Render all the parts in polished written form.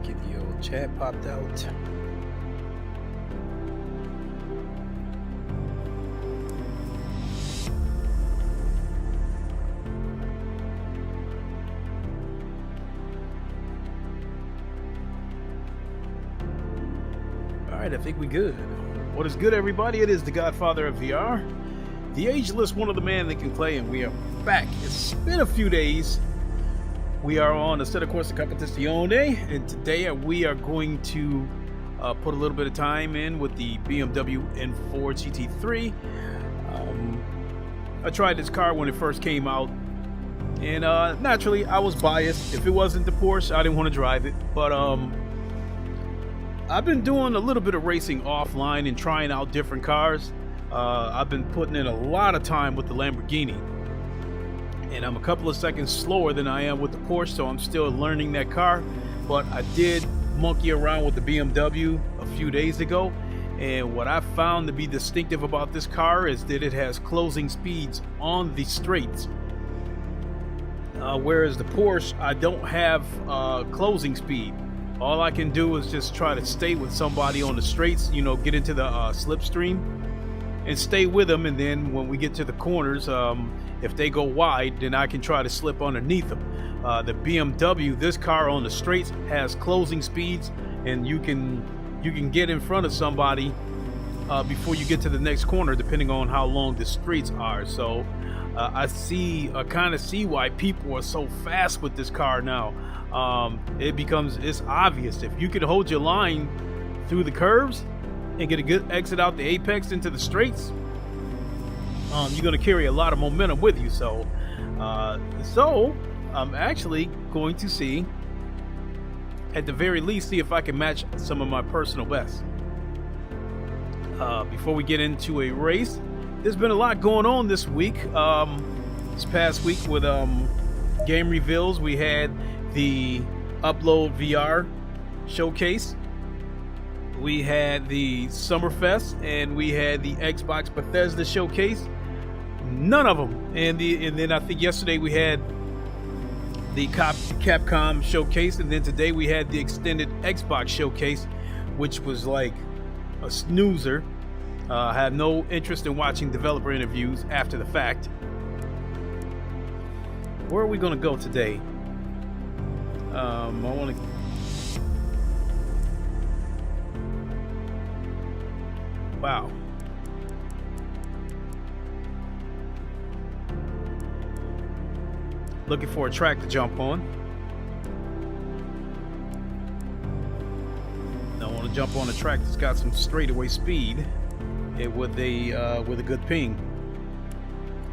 Get the old chat popped out. All right, I think we good. What is good, everybody? It is the Godfather of VR, the ageless one of the man that can play, and we are back. It's been a few days. We are on the SATA Corsa Competizione, and today we are going to put a little bit of time in with the BMW M4 GT3. I tried this car when it first came out, and naturally I was biased. If it wasn't the Porsche, I didn't want to drive it, but I've been doing a little bit of racing offline and trying out different cars. I've been putting in a lot of time with the Lamborghini, and I'm a couple of seconds slower than I am with the Porsche, so I'm still learning that car. But I did monkey around with the BMW a few days ago, and what I found to be distinctive about this car is that it has closing speeds on the straights, whereas the Porsche, I don't have closing speed. All I can do is just try to stay with somebody on the straights, you know, get into the slipstream and stay with them, and then when we get to the corners, if they go wide, then I can try to slip underneath them. The BMW, this car on the straights has closing speeds, and you can get in front of somebody before you get to the next corner, depending on how long the streets are. So I kind of see why people are so fast with this car now. It's obvious if you can hold your line through the curves and get a good exit out the apex into the straights, you're going to carry a lot of momentum with you. So I'm actually going to see, at the very least, see if I can match some of my personal bests. Before we get into a race, there's been a lot going on this week. This past week with game reveals, we had the Upload VR showcase, we had the Summerfest, and we had the Xbox Bethesda showcase. None of them. And then I think yesterday we had the Capcom showcase, and then today we had the extended Xbox showcase, which was like a snoozer. I have no interest in watching developer interviews after the fact. Where are we going to go today? I want to. Wow. Looking for a track to jump on. I want to jump on a track that's got some straightaway speed with a good ping.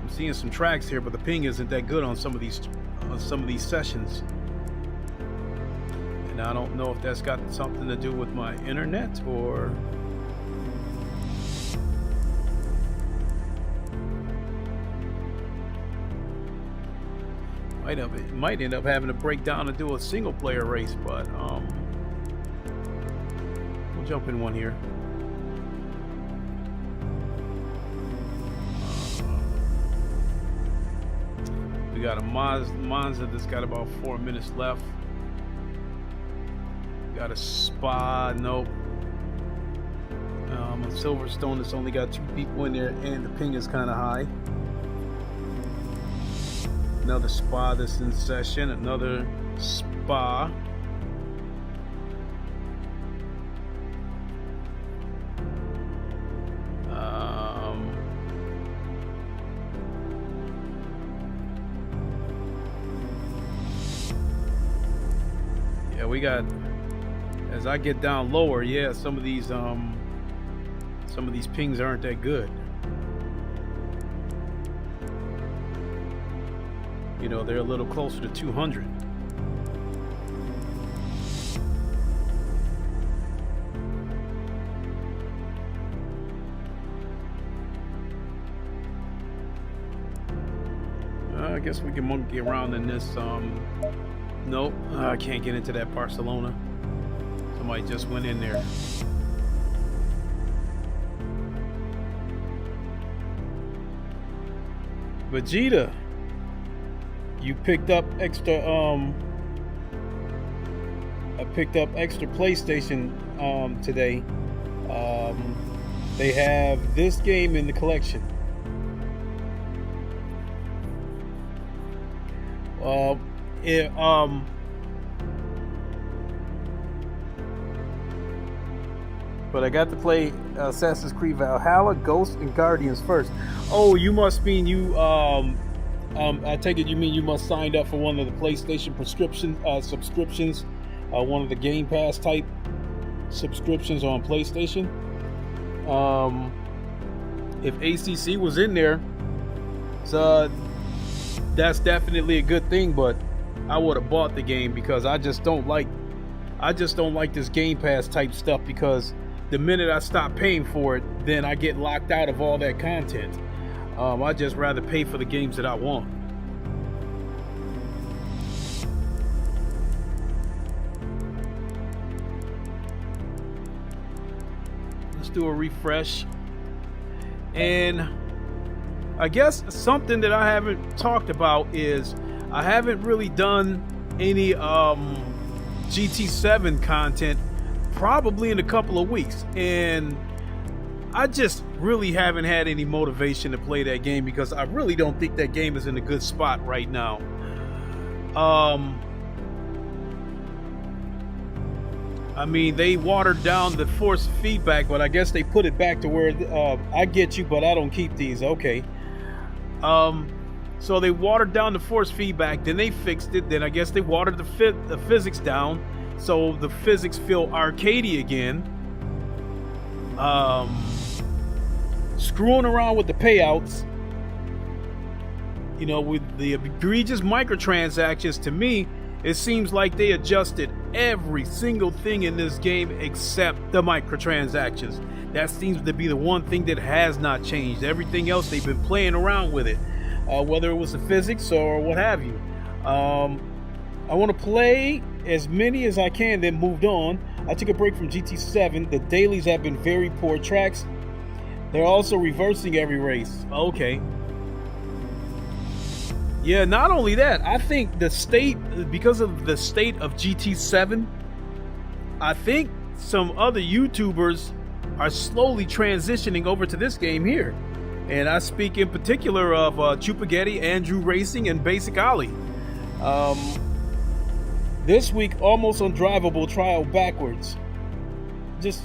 I'm seeing some tracks here, but the ping isn't that good on some of these sessions. And I don't know if that's got something to do with my internet or might end up having to break down and do a single player race, but we'll jump in one here. We got a Monza that's got about 4 minutes left. Got a Spa, nope. A Silverstone that's only got 2 people in there, and the ping is kind of high. Another Spa that's in session, another Spa. Yeah, we got, as I get down lower, yeah, some of these pings aren't that good. You know, they're a little closer to 200. I guess we can monkey around in this. Nope, I can't get into that Barcelona. Somebody just went in there. Vegeta, you picked up extra. I picked up extra PlayStation today. They have this game in the collection. But I got to play Assassin's Creed Valhalla, Ghosts, and Guardians first. Oh, you must mean you. I take it you mean you must signed up for one of the PlayStation subscriptions, one of the Game Pass type subscriptions on PlayStation. If ACC was in there, so that's definitely a good thing. But I would have bought the game because I just don't like this Game Pass type stuff, because the minute I stop paying for it, then I get locked out of all that content. I'd just rather pay for the games that I want. Let's do a refresh. And I guess something that I haven't talked about is I haven't really done any GT7 content probably in a couple of weeks, and I just really haven't had any motivation to play that game because I really don't think that game is in a good spot right now. I mean, they watered down the force feedback, but I guess they put it back to where I get you, but I don't keep these. Okay. So they watered down the force feedback, then they fixed it, then I guess they watered the physics down, so the physics feel arcadey again. Screwing around with the payouts, you know, with the egregious microtransactions. To me, it seems like they adjusted every single thing in this game except the microtransactions. That seems to be the one thing that has not changed. Everything else, they've been playing around with it, whether it was the physics or what have you. I want to play as many as I can, then moved on. I took a break from GT7. The dailies have been very poor tracks. They're also reversing every race. Okay. Yeah, not only that, I think the state, because of the state of GT7, I think some other YouTubers are slowly transitioning over to this game here. And I speak in particular of Chupagetti, Andrew Racing, and Basic Ollie. This week, almost undrivable trial backwards. Just,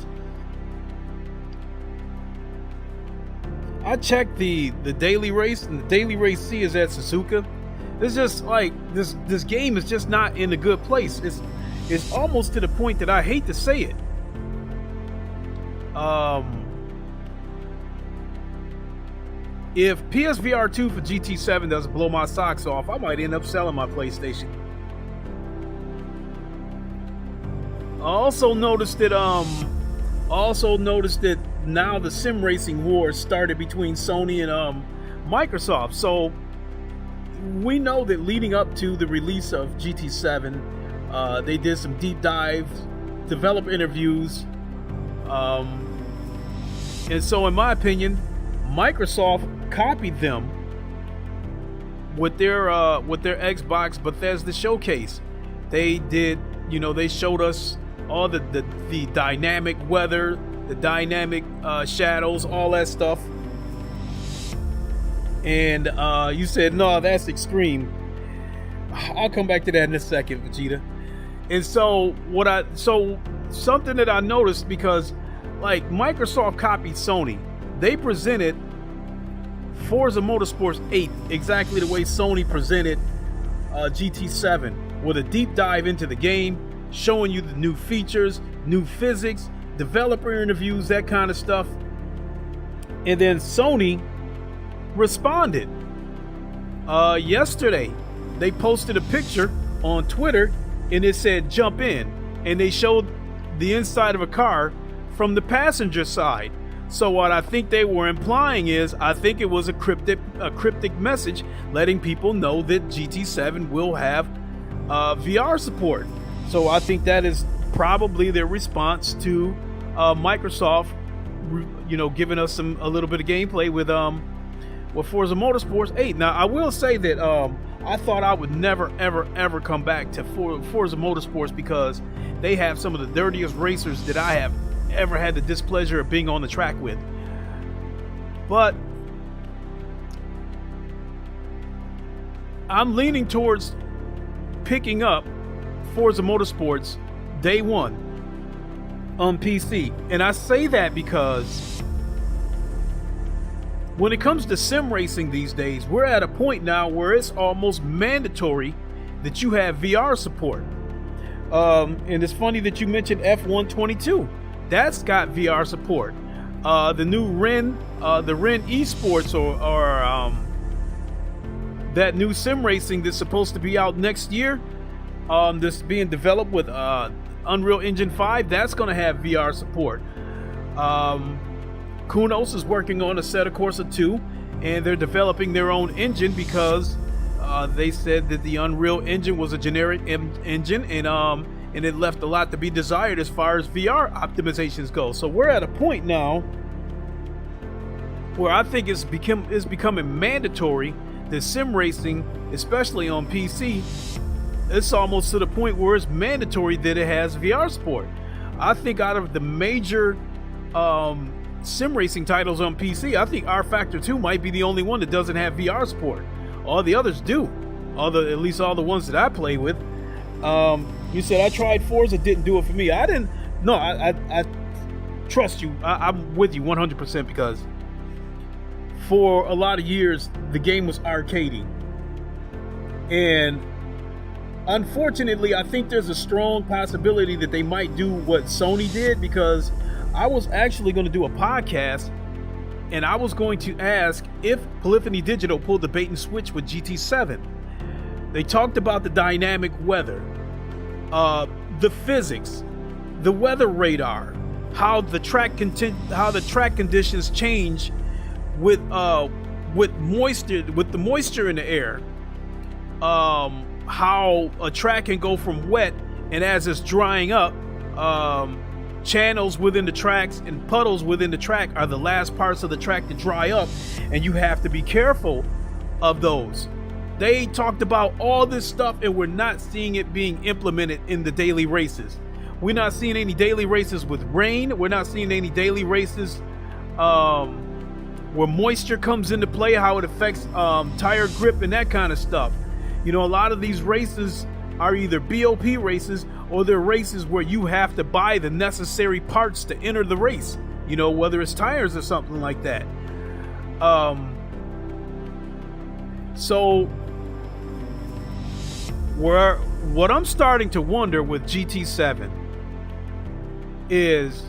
I checked the daily race, and the daily race C is at Suzuka. It's just like this game is just not in a good place. It's almost to the point that I hate to say it. If PSVR 2 for GT7 doesn't blow my socks off, I might end up selling my PlayStation. I also noticed that now the sim racing war started between Sony and Microsoft. So we know that leading up to the release of GT7, they did some deep dives, developer interviews, and so in my opinion, Microsoft copied them with their Xbox Bethesda showcase. They did, you know, they showed us all the dynamic weather, the dynamic shadows, all that stuff. And you said, no, that's extreme. I'll come back to that in a second, Vegeta. And so something that I noticed, because like Microsoft copied Sony, they presented Forza Motorsport 8 exactly the way Sony presented GT7, with a deep dive into the game, showing you the new features, new physics, developer interviews, that kind of stuff. And then Sony responded. Yesterday, they posted a picture on Twitter and it said jump in, and they showed the inside of a car from the passenger side. So what I think they were implying is, I think it was a cryptic message letting people know that GT7 will have VR support. So I think that is probably their response to Microsoft, you know, giving us a little bit of gameplay with Forza Motorsport 8. Now I will say that I thought I would never ever come back to Forza Motorsports, because they have some of the dirtiest racers that I have ever had the displeasure of being on the track with. But I'm leaning towards picking up Forza Motorsports day one on PC. And I say that because when it comes to sim racing these days, we're at a point now where it's almost mandatory that you have VR support. And it's funny that you mentioned F122. That's got VR support. The new Ren Esports, or that new sim racing that's supposed to be out next year, that's being developed with Unreal Engine 5, that's going to have VR support. Kunos is working on Assetto Corsa 2, and they're developing their own engine because they said that the Unreal Engine was a generic engine, and it left a lot to be desired as far as VR optimizations go. So we're at a point now where I think it's becoming mandatory that sim racing, especially on PC, it's almost to the point where it's mandatory that it has VR support. I think out of the major sim racing titles on PC. I think R Factor 2 might be the only one that doesn't have VR support. All the others do. At least all the ones that I play with. You said I tried Forza, didn't do it for me. I didn't. No, I trust you. I'm with you 100% because for a lot of years the game was arcadey, and unfortunately, I think there's a strong possibility that they might do what Sony did, because I was actually going to do a podcast and I was going to ask if Polyphony Digital pulled the bait and switch with GT7. They talked about the dynamic weather, the physics, the weather radar, how the track conditions change with moisture, with the moisture in the air. How a track can go from wet, and as it's drying up, channels within the tracks and puddles within the track are the last parts of the track to dry up, and you have to be careful of those. They talked about all this stuff, and we're not seeing it being implemented in the daily races. We're not seeing any daily races with rain. We're not seeing any daily races where moisture comes into play, how it affects tire grip and that kind of stuff. You know, a lot of these races are either BOP races or they're races where you have to buy the necessary parts to enter the race, you know, whether it's tires or something like that. So what I'm starting to wonder with GT7 is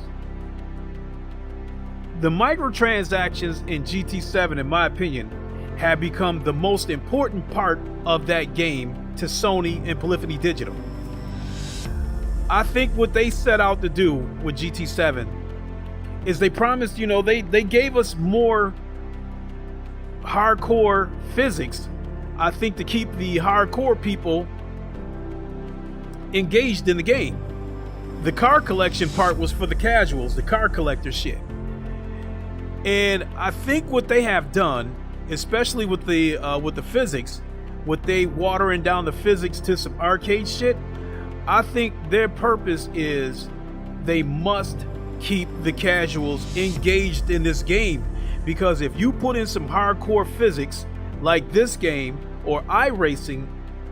the microtransactions in GT7, in my opinion, have become the most important part of that game to Sony and Polyphony Digital. I think what they set out to do with GT7 is they promised, you know, they gave us more hardcore physics, I think, to keep the hardcore people engaged in the game. The car collection part was for the casuals, the car collector shit. And I think what they have done, especially with the physics, with they watering down the physics to some arcade shit, I think their purpose is they must keep the casuals engaged in this game, because if you put in some hardcore physics like this game or iRacing,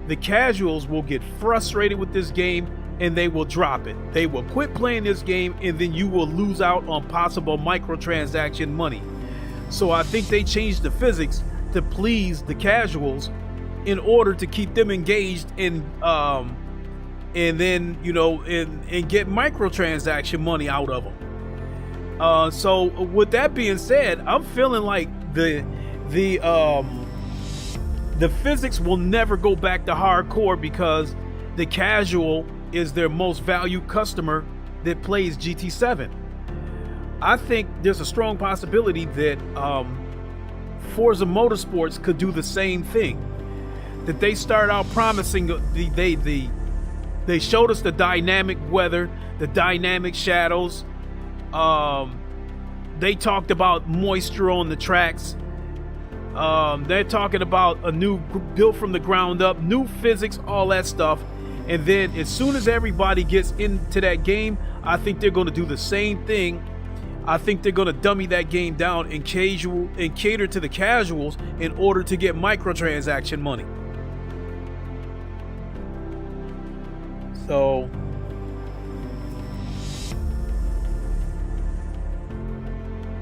the casuals will get frustrated with this game and they will drop it. They will quit playing this game, and then you will lose out on possible microtransaction money. So I think they changed the physics to please the casuals in order to keep them engaged and then, you know, and get microtransaction money out of them. So with that being said, I'm feeling like the physics will never go back to hardcore, because the casual is their most valued customer that plays GT7. I think there's a strong possibility that Forza Motorsports could do the same thing. That they start out promising, they showed us the dynamic weather, the dynamic shadows. They talked about moisture on the tracks. They're talking about a new built from the ground up, new physics, all that stuff. And then as soon as everybody gets into that game, I think they're going to do the same thing. I think they're going to dummy that game down and cater to the casuals in order to get microtransaction money. So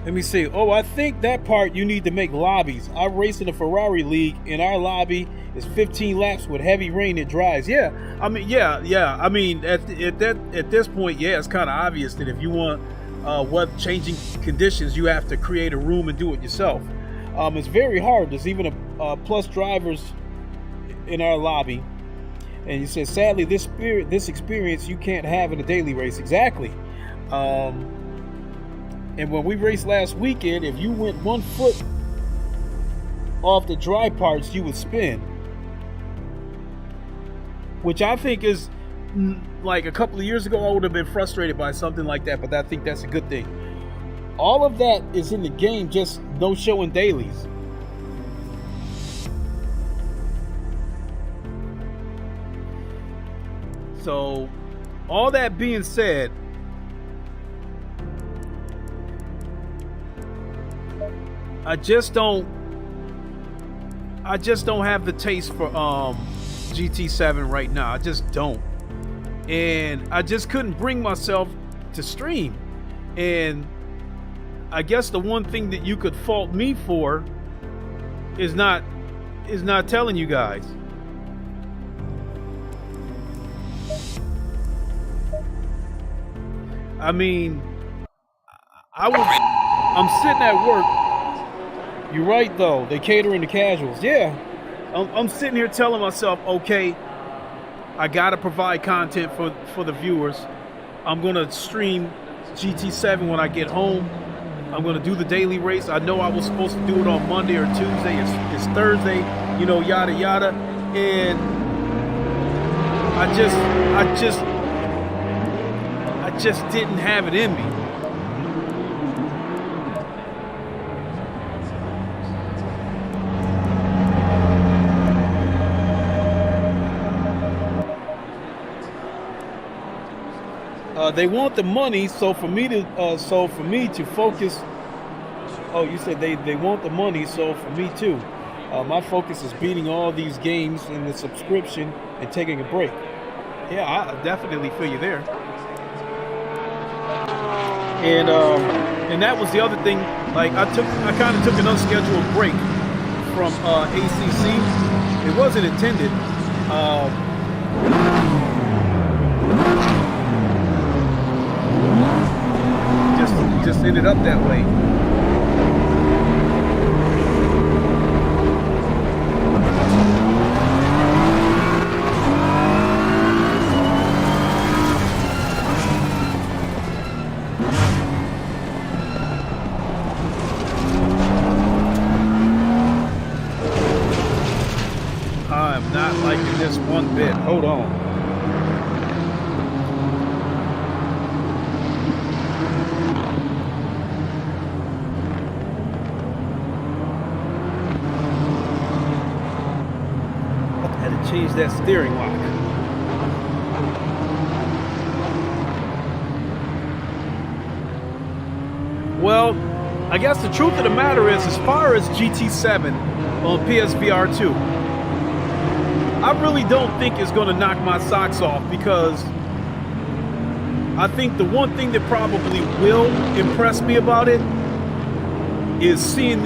let me see. Oh, I think that part you need to make lobbies. I race in a Ferrari league, and our lobby is 15 laps with heavy rain and dries. Yeah, I mean, yeah. I mean, at this point, yeah, it's kind of obvious that if you want changing conditions, you have to create a room and do it yourself. It's very hard. There's even a plus drivers in our lobby, and you said, sadly, this experience you can't have in a daily race. Exactly. And when we raced last weekend, if you went 1 foot off the dry parts, you would spin. Which I think is, like a couple of years ago, I would have been frustrated by something like that, but I think that's a good thing. All of that is in the game, just no show in dailies. So, all that being said, I just don't have the taste for GT7 right now. I just don't. And I just couldn't bring myself to stream. And I guess the one thing that you could fault me for is not telling you guys. I mean, I'm sitting at work. You're right though, they catering to casuals. Yeah, I'm sitting here telling myself, okay, I gotta provide content for the viewers. I'm gonna stream GT7 when I get home. I'm gonna do the daily race. I know I was supposed to do it on Monday or Tuesday. It's Thursday, you know, yada yada. And I just didn't have it in me. They want the money, so for me to focus. Oh, you said they want the money, so for me too. My focus is beating all these games in the subscription and taking a break. Yeah, I definitely feel you there. And that was the other thing. Like I kind of took an unscheduled break from ACC. It wasn't intended. Just ended up that way. I'm not liking this one bit. Hold on. Change that steering lock. Well, I guess the truth of the matter is, as far as GT7 on PSVR 2, I really don't think it's going to knock my socks off, because I think the one thing that probably will impress me about it is seeing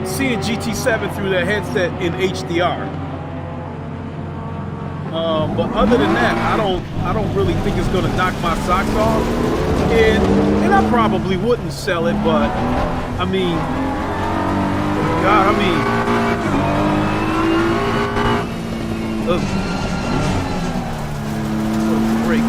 GT7 through the headset in HDR. But other than that, I don't really think it's gonna knock my socks off. And I probably wouldn't sell it, but I mean, God, great.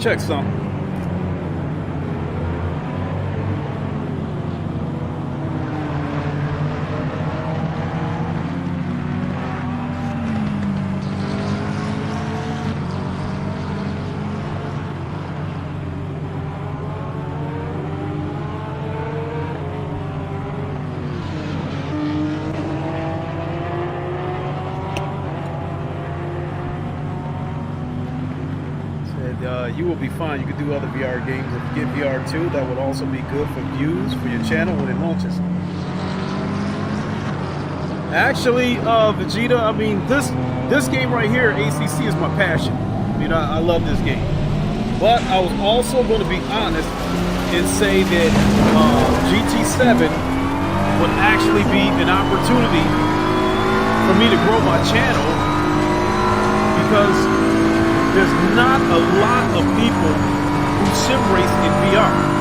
Check some. You will be fine. You can do other VR games. If you get VR2, that would also be good for views for your channel when it launches. Actually, Vegeta, I mean, this game right here, ACC, is my passion. I mean, I love this game. But I was also going to be honest and say that GT7 would actually be an opportunity for me to grow my channel, because there's not a lot of people who sim race in VR.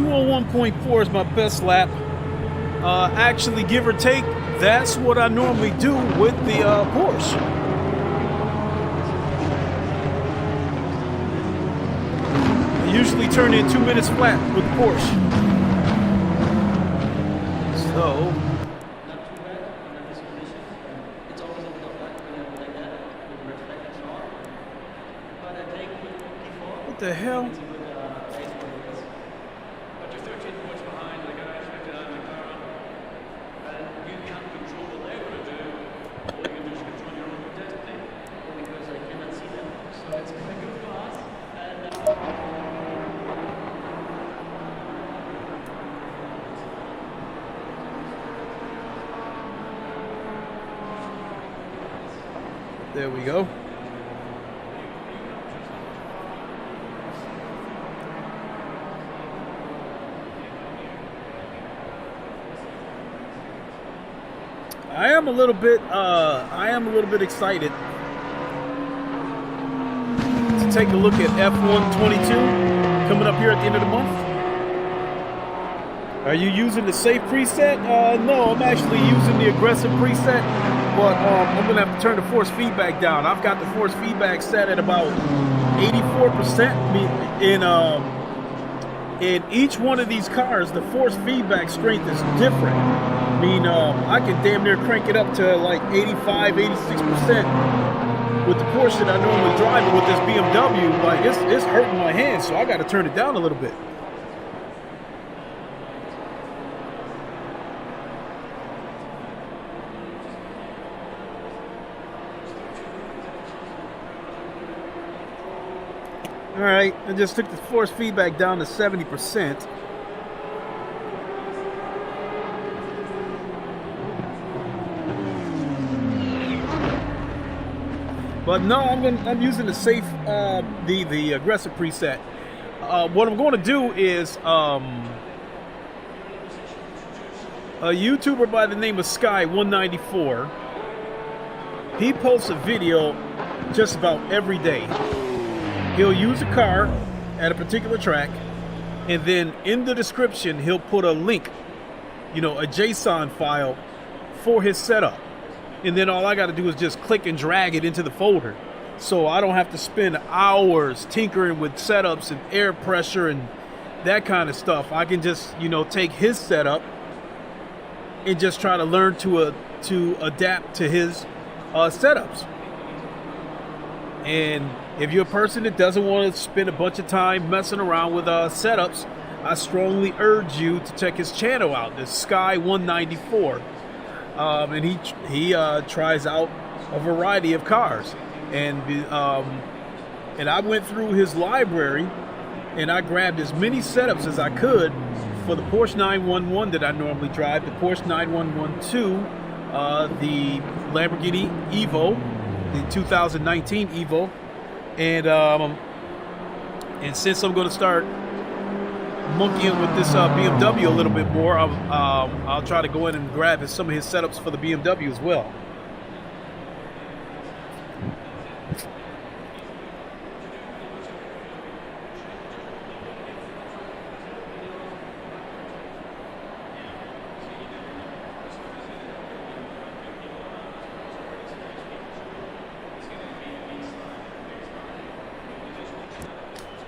201.4 is my best lap. Actually, give or take, that's what I normally do with the Porsche. I usually turn in 2 minutes flat with the Porsche. So, what the hell? There we go. I am a little bit excited to take a look at F122 coming up here at the end of the month. Are you using the safe preset? No, I'm actually using the aggressive preset, but I'm gonna have to turn the force feedback down. I've got the force feedback set at about 84%. In each one of these cars, the force feedback strength is different. I mean, I can damn near crank it up to like 85, 86% with the Porsche that I normally drive, but with this BMW, like it's hurting my hands, so I got to turn it down a little bit. All right, I just took the force feedback down to 70%. But no, I'm using the safe, the aggressive preset. What I'm going to do is a YouTuber by the name of Sky194. He posts a video just about every day. He'll use a car at a particular track, and then in the description he'll put a link, you know, a JSON file for his setup. And then all I got to do is just click and drag it into the folder. So I don't have to spend hours tinkering with setups and air pressure and that kind of stuff. I can just, you know, take his setup and just try to learn to adapt to his setups. And if you're a person that doesn't want to spend a bunch of time messing around with setups, I strongly urge you to check his channel out. It's Sky194. And he tries out a variety of cars, and I went through his library and I grabbed as many setups as I could for the Porsche 911 that I normally drive, the Porsche 911-2, the Lamborghini EVO, the 2019 EVO, and since I'm going to start monkeying with this BMW a little bit more, I'll try to go in and grab some of his setups for the BMW as well.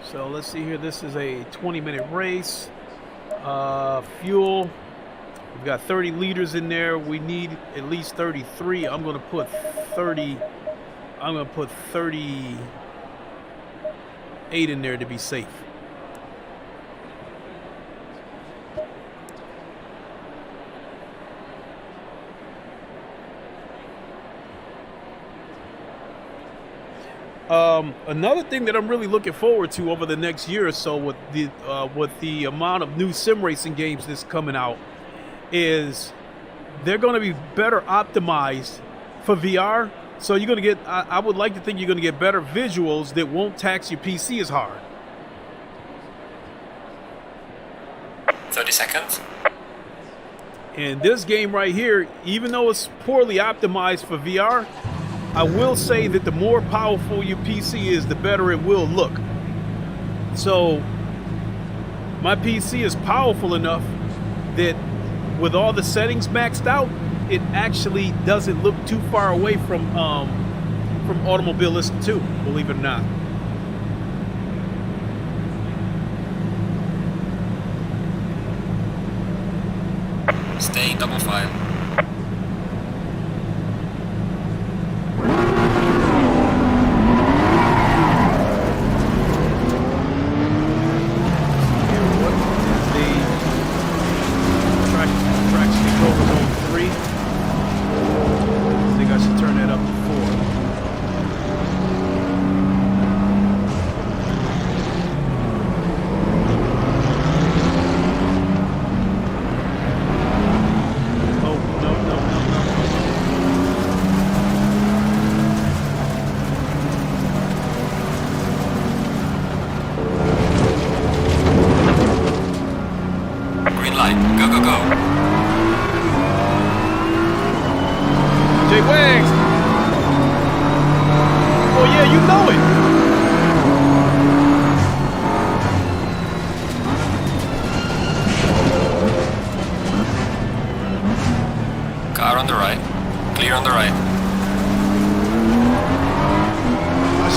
So let's see here. This is a 20-minute race. Fuel, we've got 30 liters in there. We need at least 33. I'm going to put 30. I'm going to put 38 in there to be safe. Another thing that I'm really looking forward to over the next year or so with the amount of new sim racing games that's coming out is they're going to be better optimized for VR. So you're going to get, I would like to think you're going to get better visuals that won't tax your PC as hard. 30 seconds. And this game right here, even though it's poorly optimized for VR, I will say that the more powerful your PC is, the better it will look. So My PC is powerful enough that with all the settings maxed out, it actually doesn't look too far away from Automobilist 2, believe it or not. Staying double file.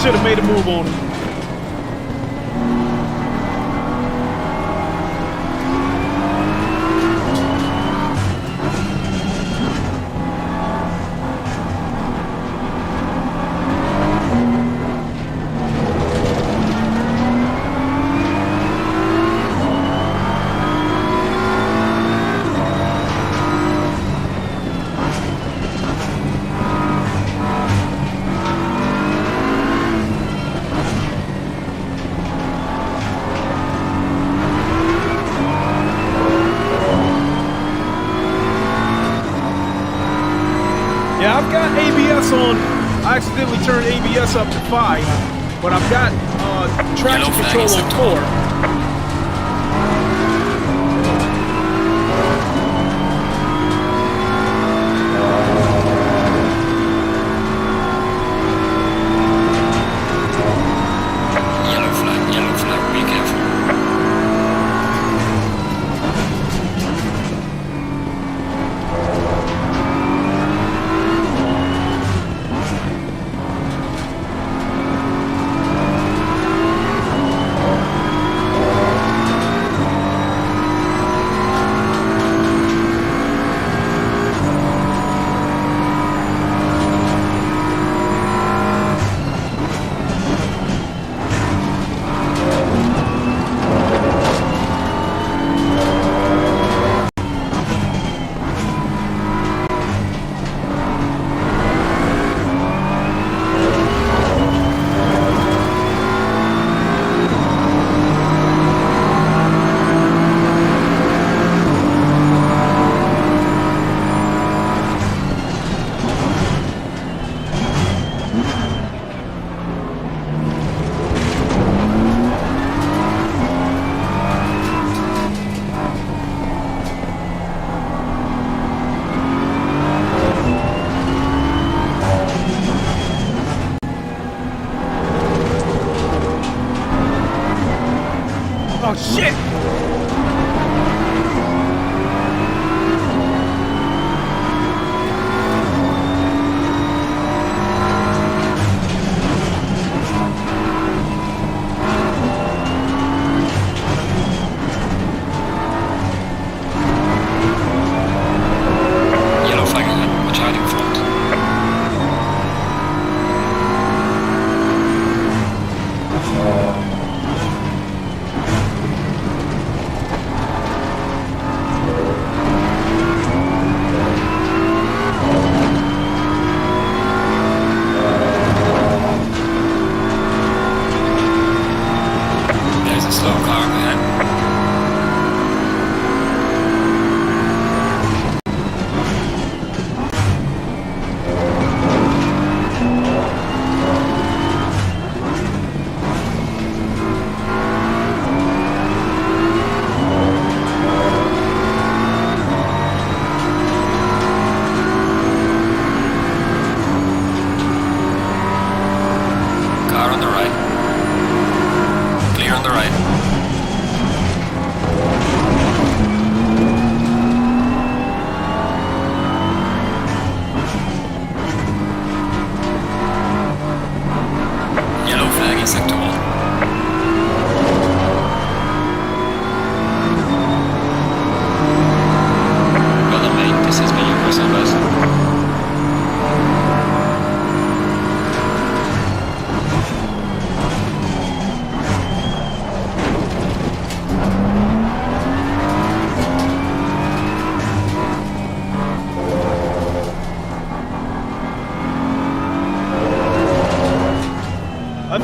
Should have made a move on him. Yeah, I've got ABS on. I accidentally turned ABS up to 5, but I've got traction control on 4. Yellow flag, be careful.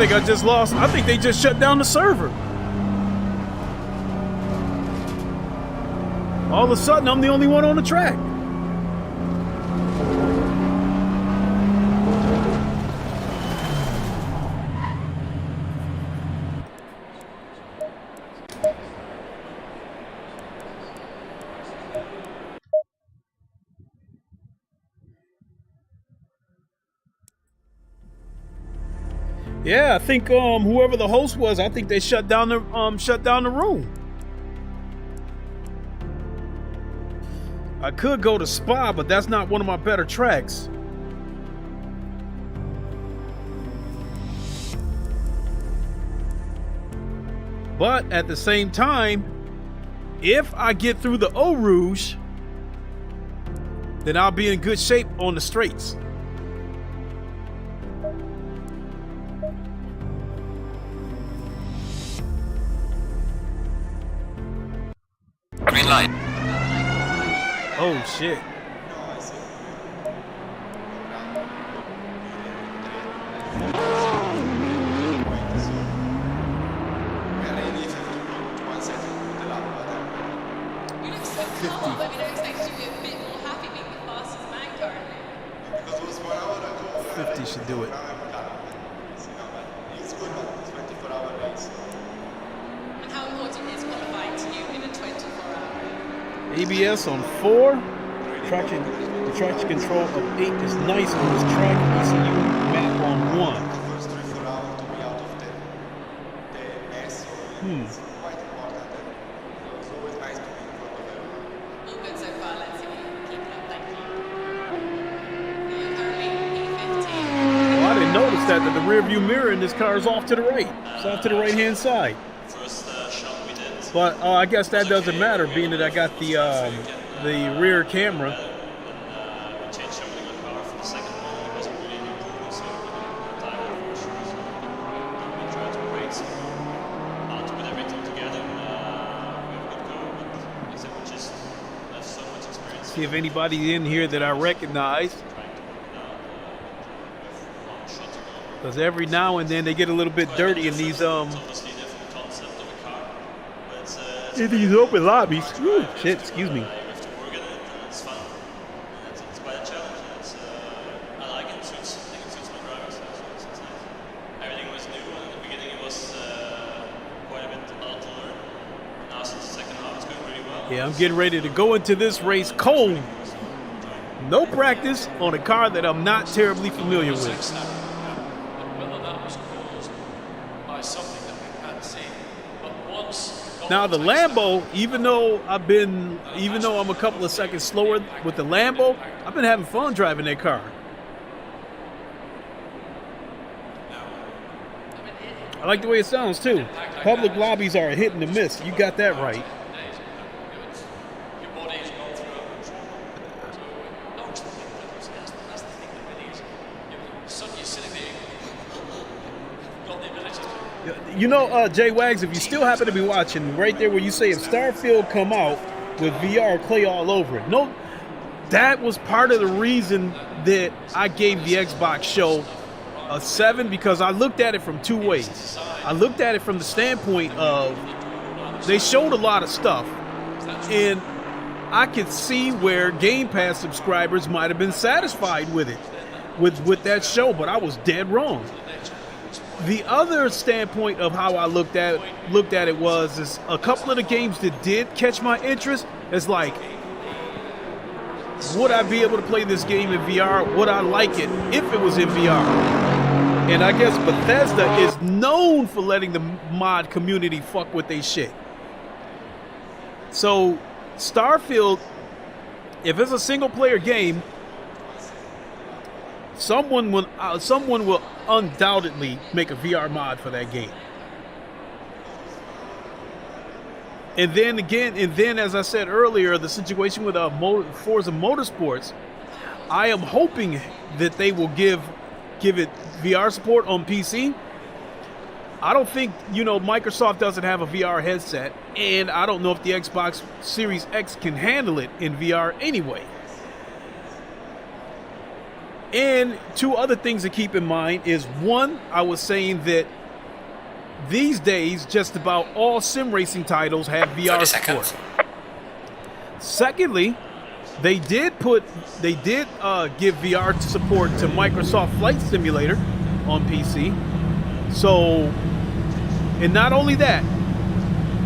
think I just lost. I think they just shut down the server. All of a sudden, I'm the only one on the track. Yeah, I think whoever the host was, I think they shut down the room. I could go to Spa, but that's not one of my better tracks. But at the same time, if I get through the Eau Rouge, then I'll be in good shape on the straights. Green light. Oh shit. Should do it. And how important is qualifying to you in a 24-hour? ABS on 4. The traction control of 8 is nice on this track. ECU map on 1. All good so far, let's see you keep it up, thank you. You're currently P15. Well, I didn't notice that the rear view mirror in this car is off to the right. It's off to the right hand side. But I guess that doesn't matter, being that I got the rear camera. See if anybody in here that I recognize. Because every now and then they get a little bit dirty in these open lobbies. Ooh, shit, excuse me. Yeah, I'm getting ready to go into this race cold. No practice on a car that I'm not terribly familiar with. Now the Lambo, even though I'm a couple of seconds slower with the Lambo, I've been having fun driving that car. I like the way it sounds too. Public lobbies are a hit and a miss. You got that right. You know, Jay Wags, if you still happen to be watching, right there where you say if Starfield come out with VR clay all over it. No, that was part of the reason that I gave the Xbox show a 7, because I looked at it from two ways. I looked at it from the standpoint of they showed a lot of stuff, and I could see where Game Pass subscribers might have been satisfied with it, with that show, but I was dead wrong. The other standpoint of how I looked at it was a couple of the games that did catch my interest. It's like, would I be able to play this game in VR? Would I like it if it was in VR? And I guess Bethesda is known for letting the mod community fuck with their shit. So Starfield, if it's a single player game, someone will undoubtedly make a VR mod for that game. And then as I said earlier, the situation with Forza Motorsports, I am hoping that they will give it VR support on PC. I don't think, Microsoft doesn't have a VR headset, and I don't know if the Xbox Series X can handle it in VR anyway. And two other things to keep in mind is, one, I was saying that these days just about all sim racing titles have VR 30 support. seconds. Secondly, they did give VR support to Microsoft Flight Simulator on PC. So, and not only that,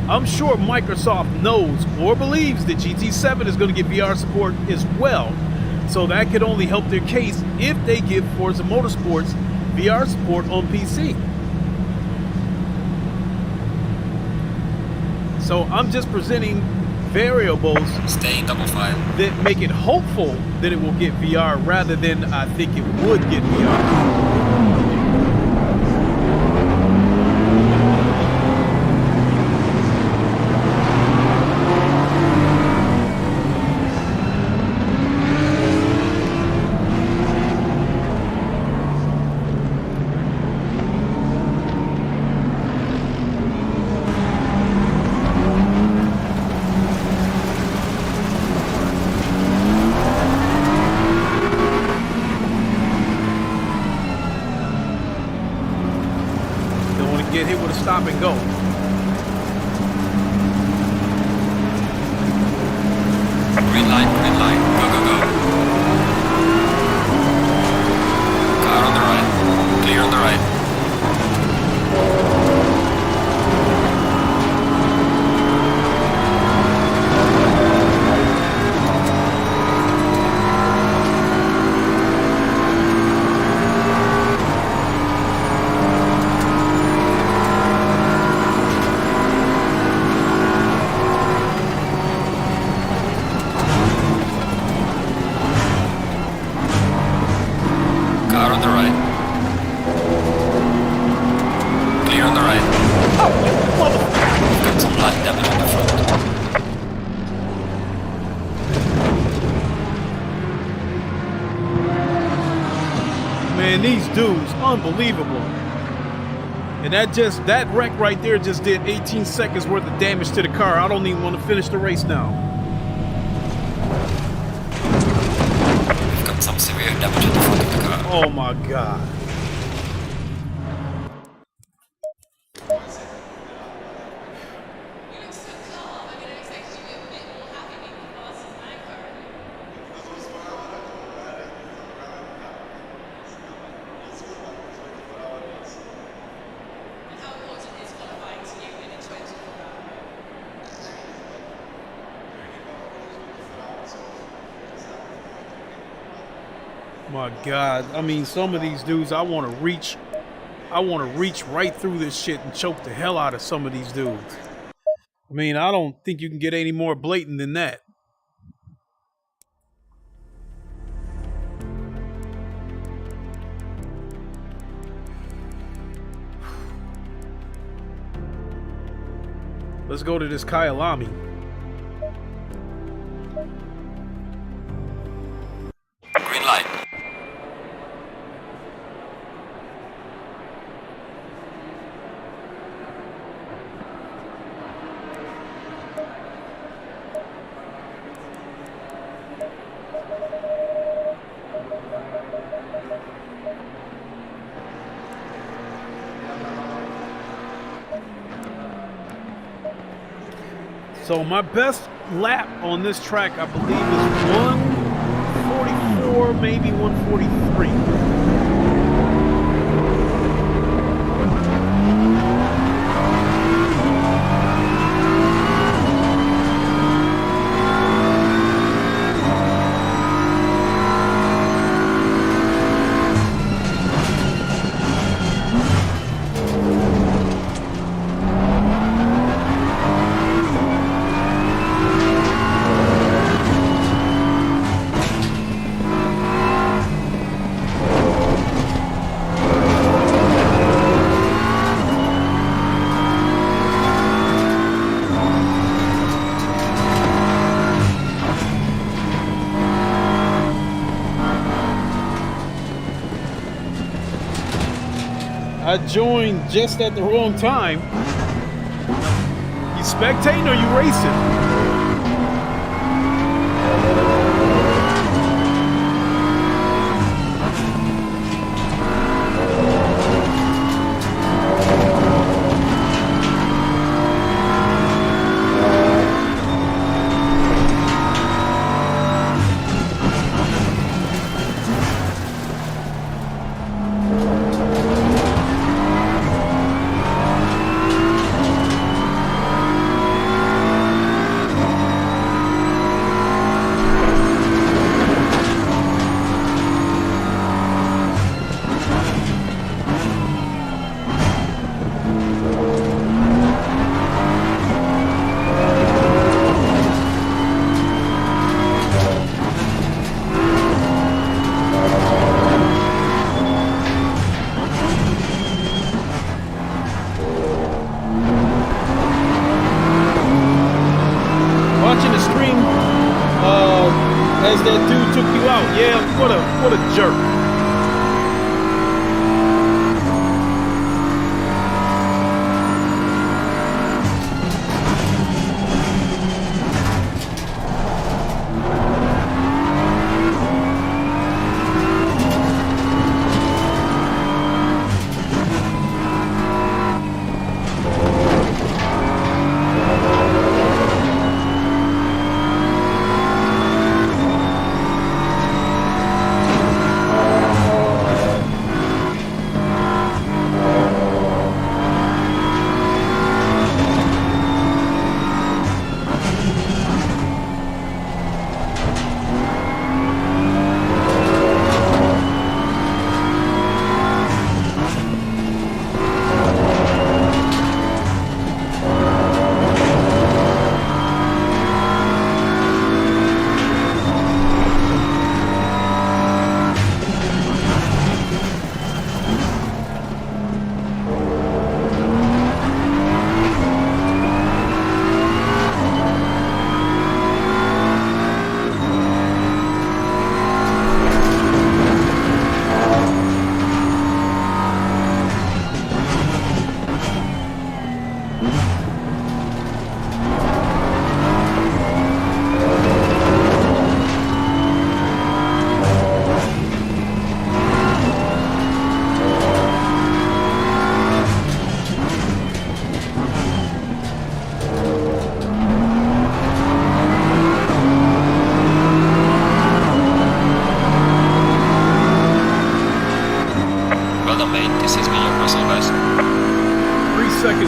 I'm sure Microsoft knows or believes that GT7 is going to get VR support as well. So that could only help their case if they give Forza Motorsports VR support on PC. So I'm just presenting variables Staying double file. that make it hopeful that it will get VR rather than I think it would get VR. Get hit with a stop and go. Green light, go, go, go. Car on the right, clear on the right. Car on the right. Clear on the right. Got some light damage on the front. Man, these dudes, unbelievable. And that wreck right there just did 18 seconds worth of damage to the car. I don't even want to finish the race now. We've got some severe damage on the front of the car. Oh my God. You look so calm. I mean, I expected you to be a bit more happy being the fastest man currently. And how important is qualifying to you in a 24-hour? My God. I mean, some of these dudes, I want to reach right through this shit and choke the hell out of some of these dudes. I mean, I don't think you can get any more blatant than that. Let's go to this Kyalami. Green light. So my best lap on this track, I believe, is 144, maybe 143. I joined just at the wrong time. You spectating or you racing? as that dude took you out. Yeah, what a jerk.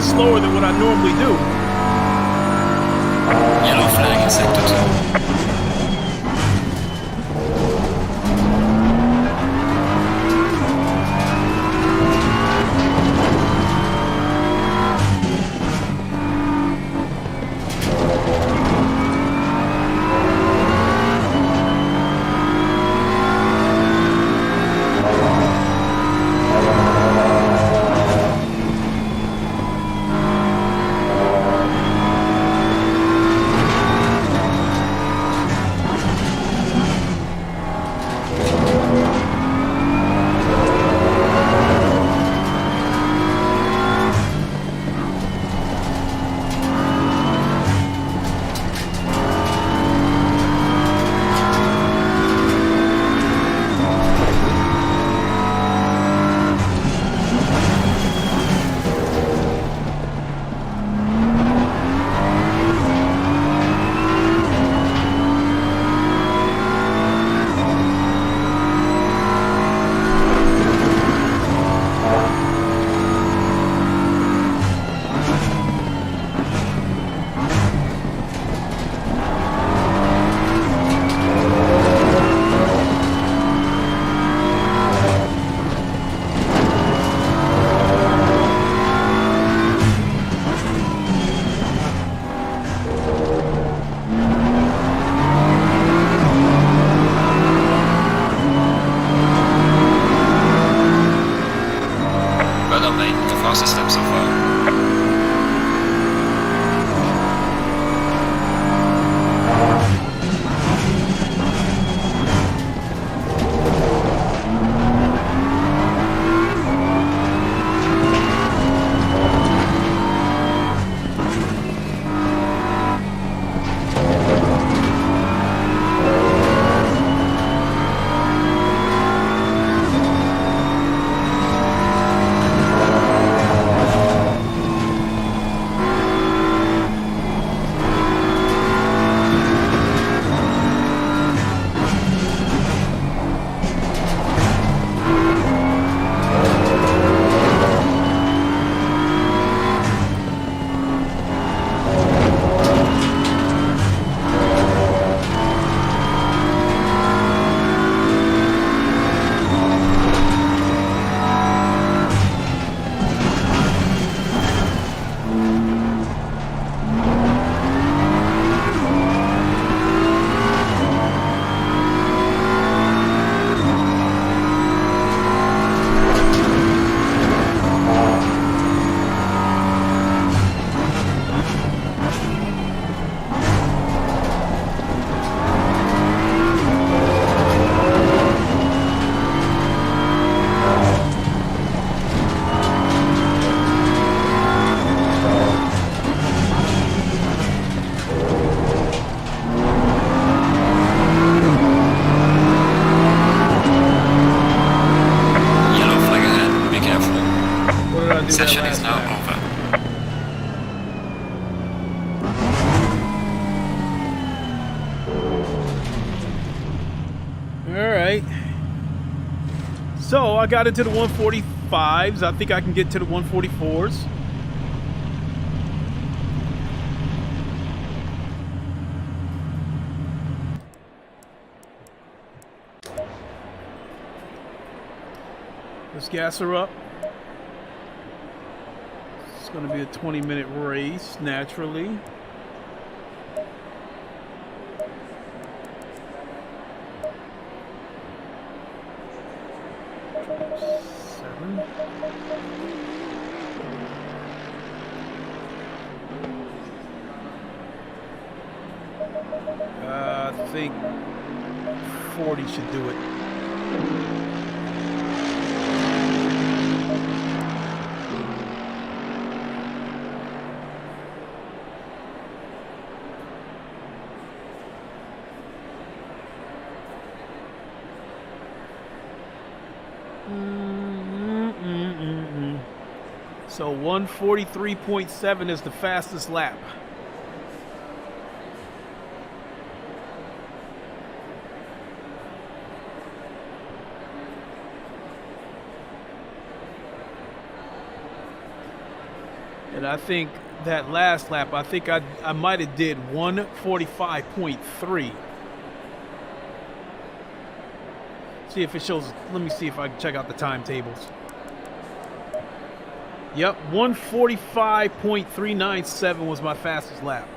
Slower than what I normally do. Yellow flag in sector 2. right. So I got into the 145s. I think I can get to the 144s. Let's gas her up. It's going to be a 20-minute race, naturally. I think 40 should do it. So 143.7 is the fastest lap. And I think that last lap, I think I might have did 145.3. See if it shows. Let me see if I can check out the timetables. Yep, 145.397 was my fastest lap.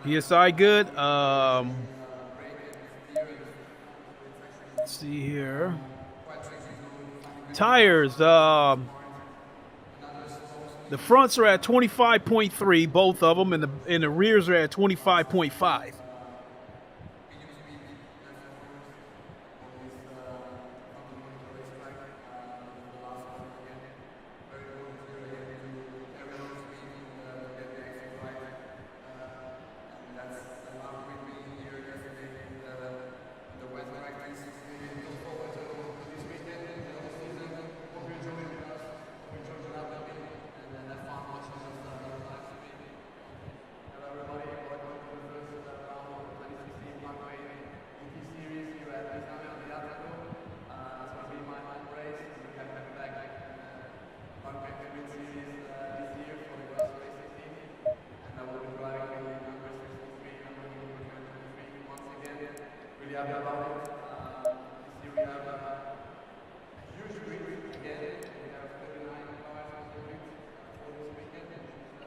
PSI good. Let's see here. Tires. The fronts are at 25.3, both of them, and the rears are at 25.5.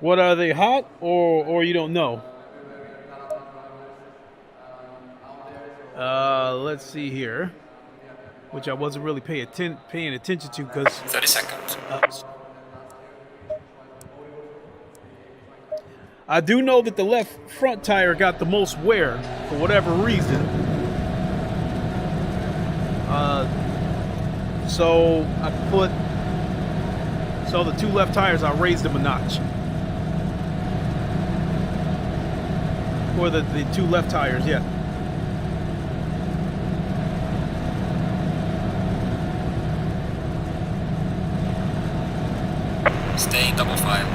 What, are they hot or you don't know? Let's see here, which I wasn't really paying attention to because 30 seconds. I do know that the left front tire got the most wear for whatever reason. So the two left tires, I raised them a notch. Or the two left tires, yeah. Stay in double file.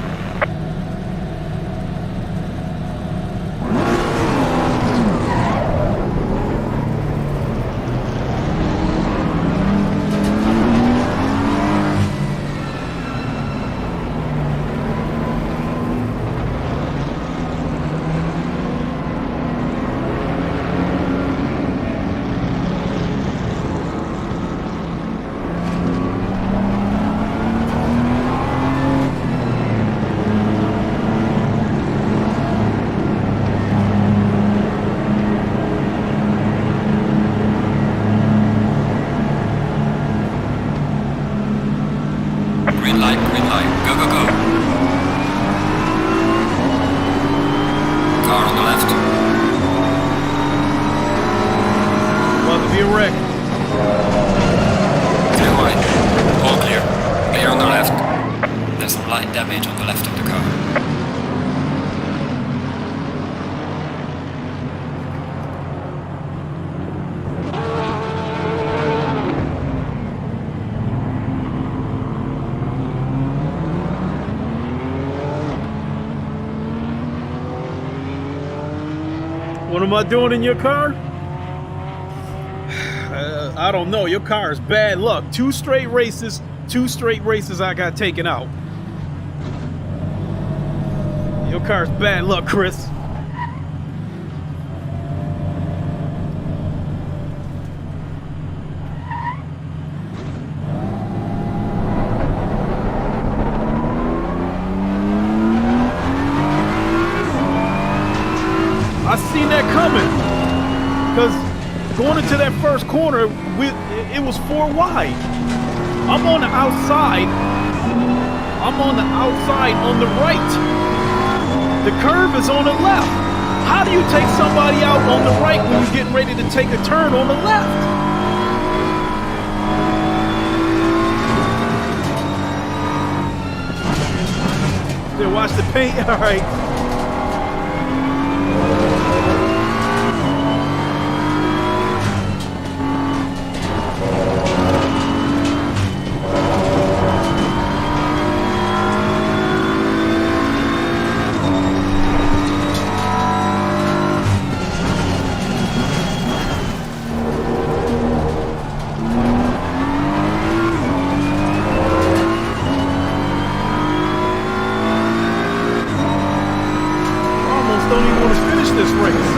What am I doing in your car? I don't know. Your car is bad luck. Two straight races I got taken out. Your car's bad luck, Chris. I seen that coming, because going into that first corner, it was 4 wide. I'm on the outside. I'm on the outside on the right. The curve is on the left. How do you take somebody out on the right when you're getting ready to take a turn on the left? Then watch the paint. All right. Don't even want to finish this race.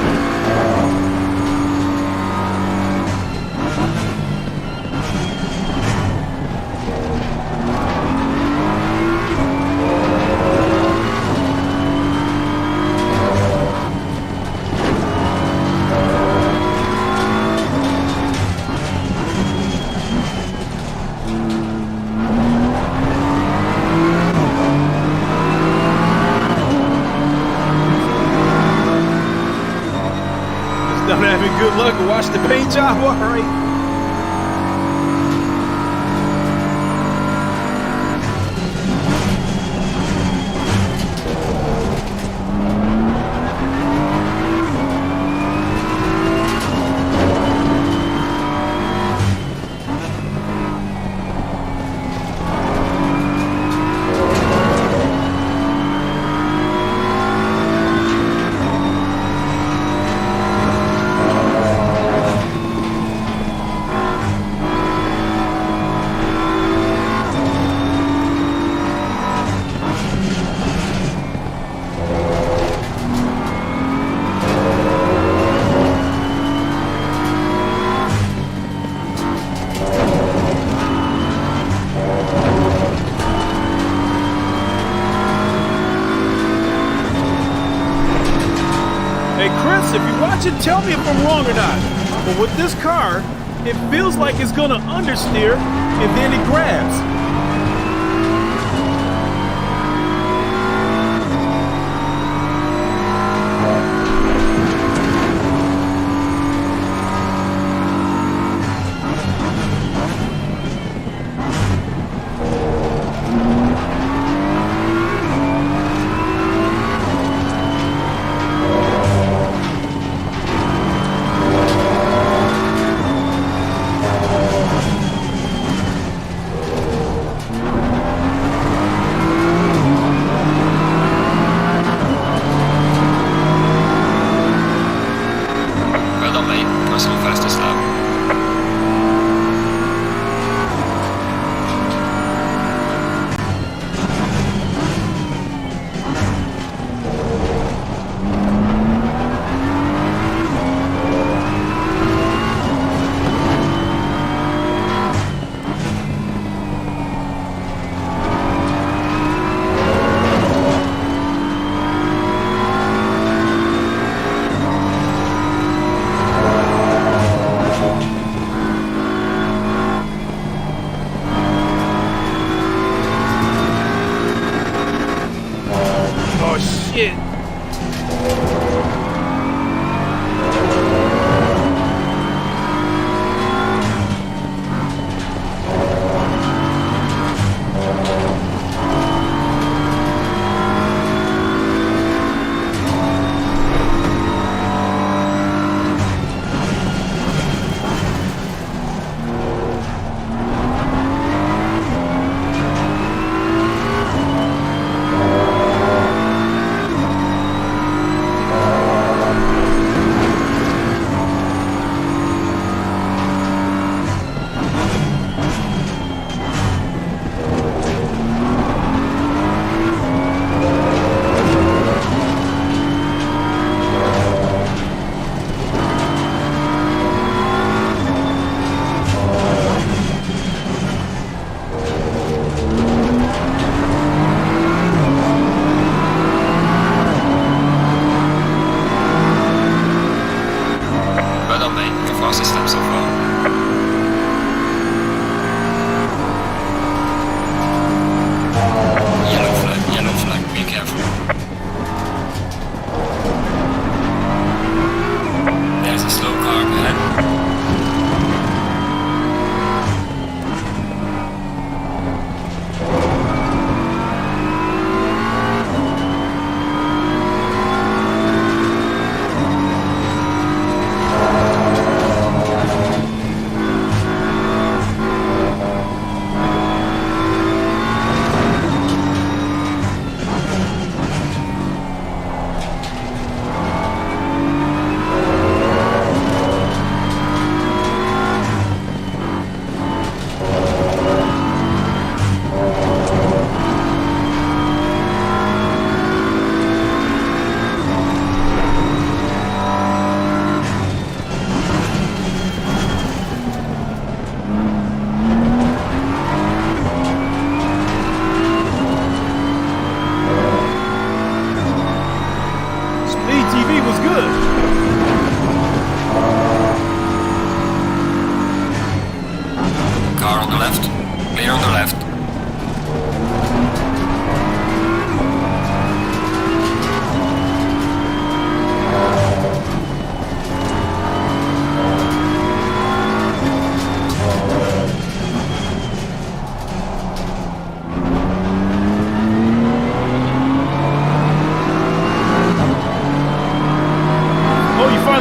Not having good luck. Watch the paint job. All right. Hey Chris, if you're watching, tell me if I'm wrong or not. But with this car, it feels like it's gonna understeer and then it grabs. system so far. Yellow flag, be careful. There's a slow car ahead.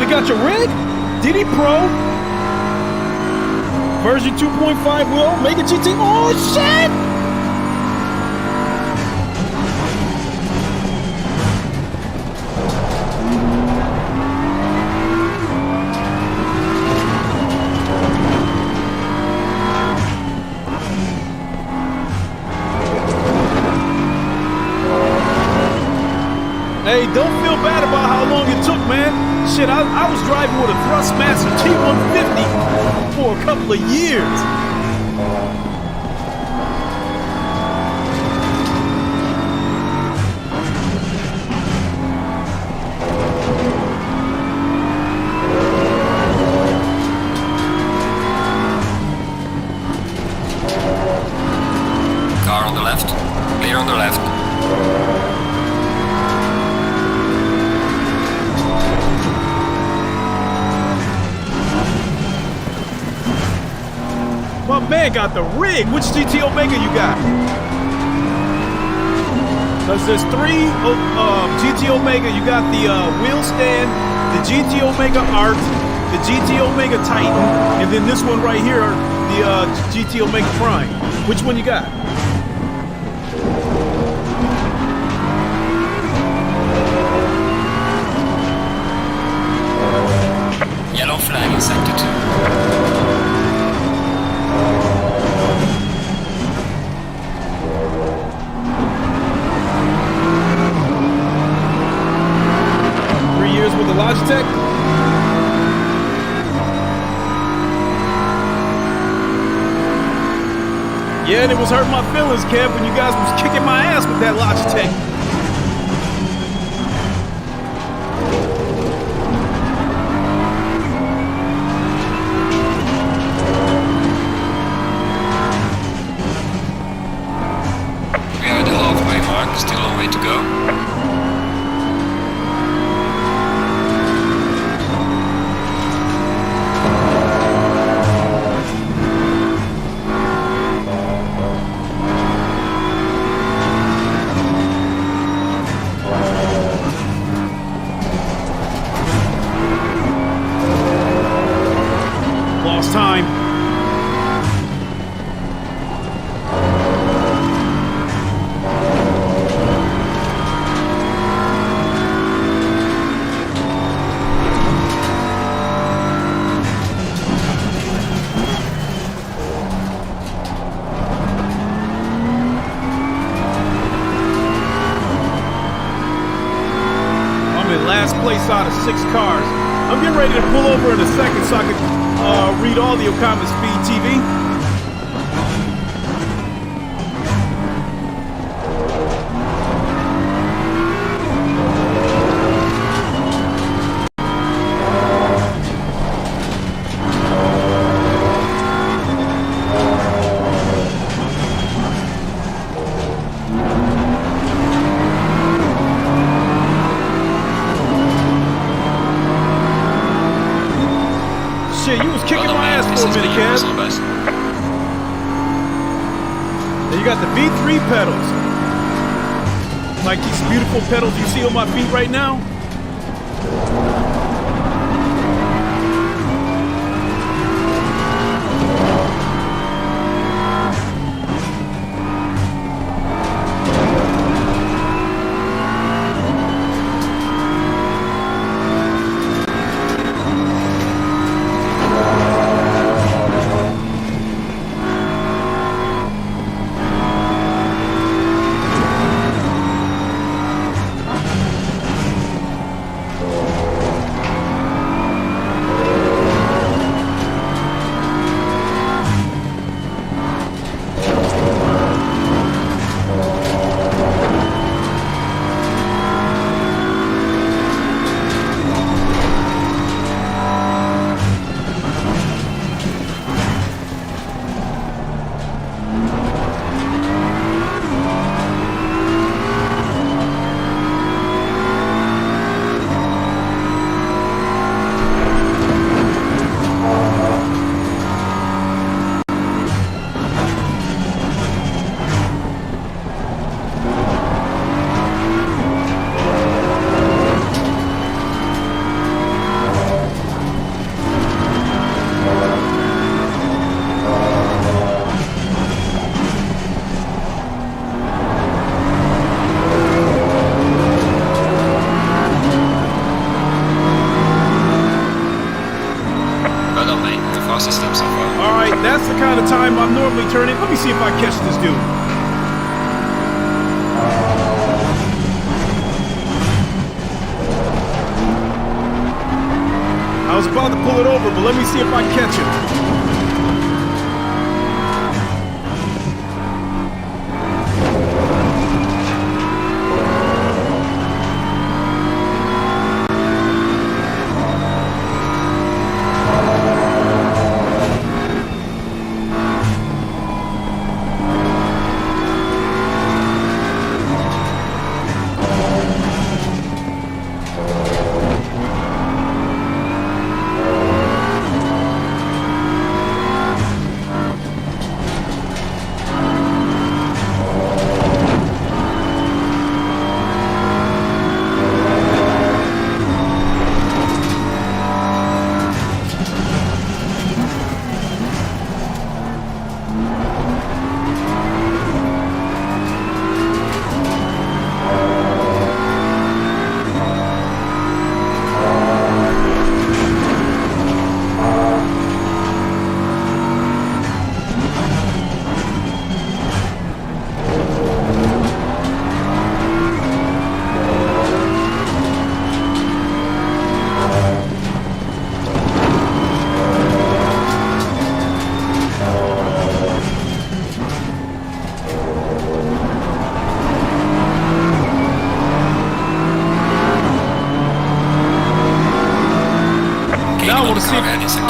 Got your rig? DD Pro version 2.5 will make a GT. Oh shit! Hey, don't feel bad about how long it took, man. Shit, I was driving with a Thrustmaster T150 for a couple of years. Car on the left, clear on the left. My man got the rig. Which GT Omega you got? Because there's three GT Omega. You got the wheel stand, the GT Omega Art, the GT Omega Titan, and then this one right here, the GT Omega Prime. Which one you got? Yellow flag in sector 2. With the Logitech. Yeah, and it was hurting my feelings, Kev, when you guys was kicking my ass with that Logitech. We are at the halfway mark, still a way to go. Time. I'm in last place out of 6 cars. I'm getting ready to pull over in a second so I can read all the comments, Speed TV. Shit, you was kicking Well, my ass this for a is minute, the Kev. universal best. And you got the V3 pedals. Like these beautiful pedals you see on my feet right now. That's the kind of time I'm normally turning. Let me see if I catch this dude. I was about to pull it over, but let me see if I catch him.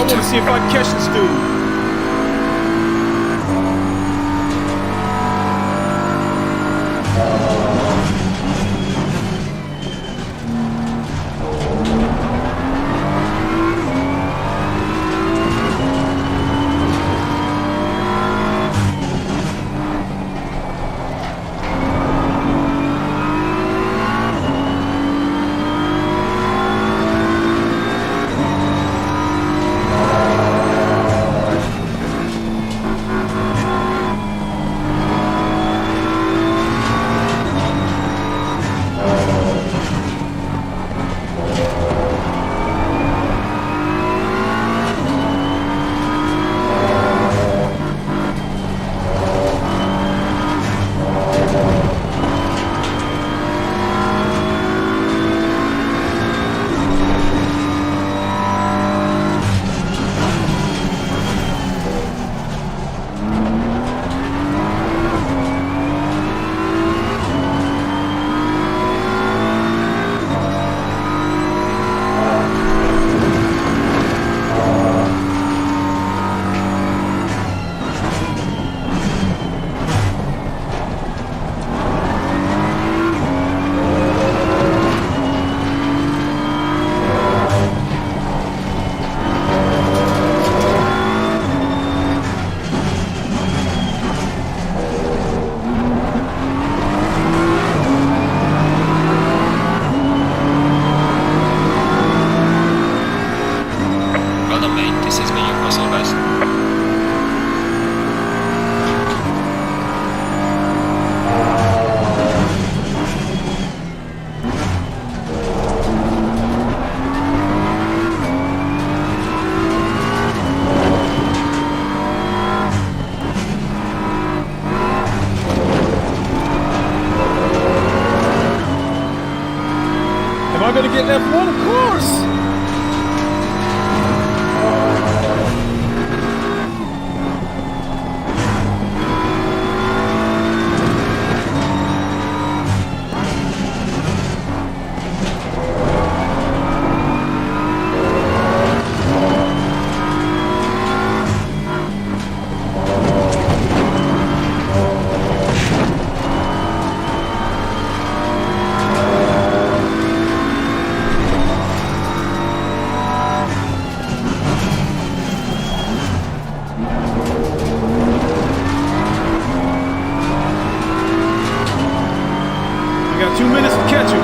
I want to see if I can catch this dude. personal best. Am I going to get F1? Of course! Got 2 minutes to catch him.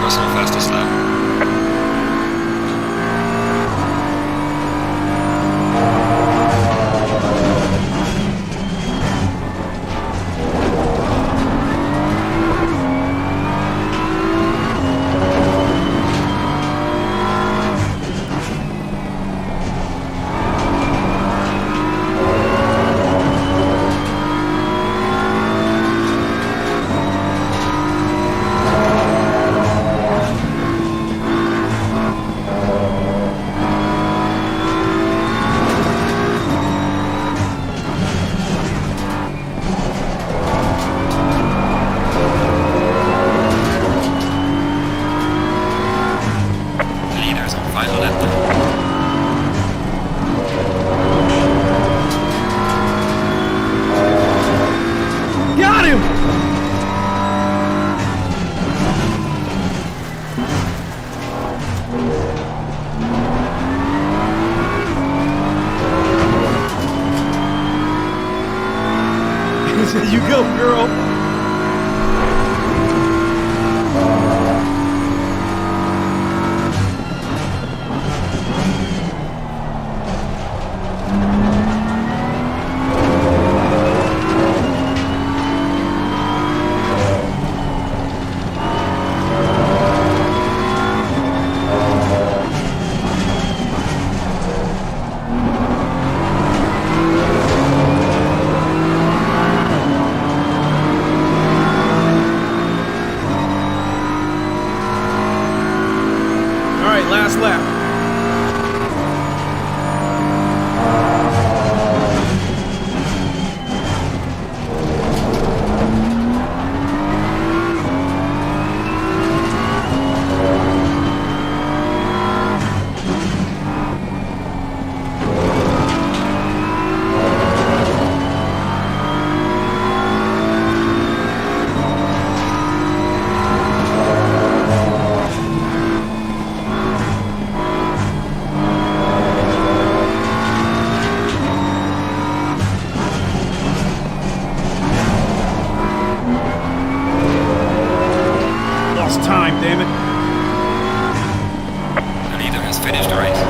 Personal fastest lap. Got him! There you go, girl. Last lap. Time, damn it. The leader has finished the race.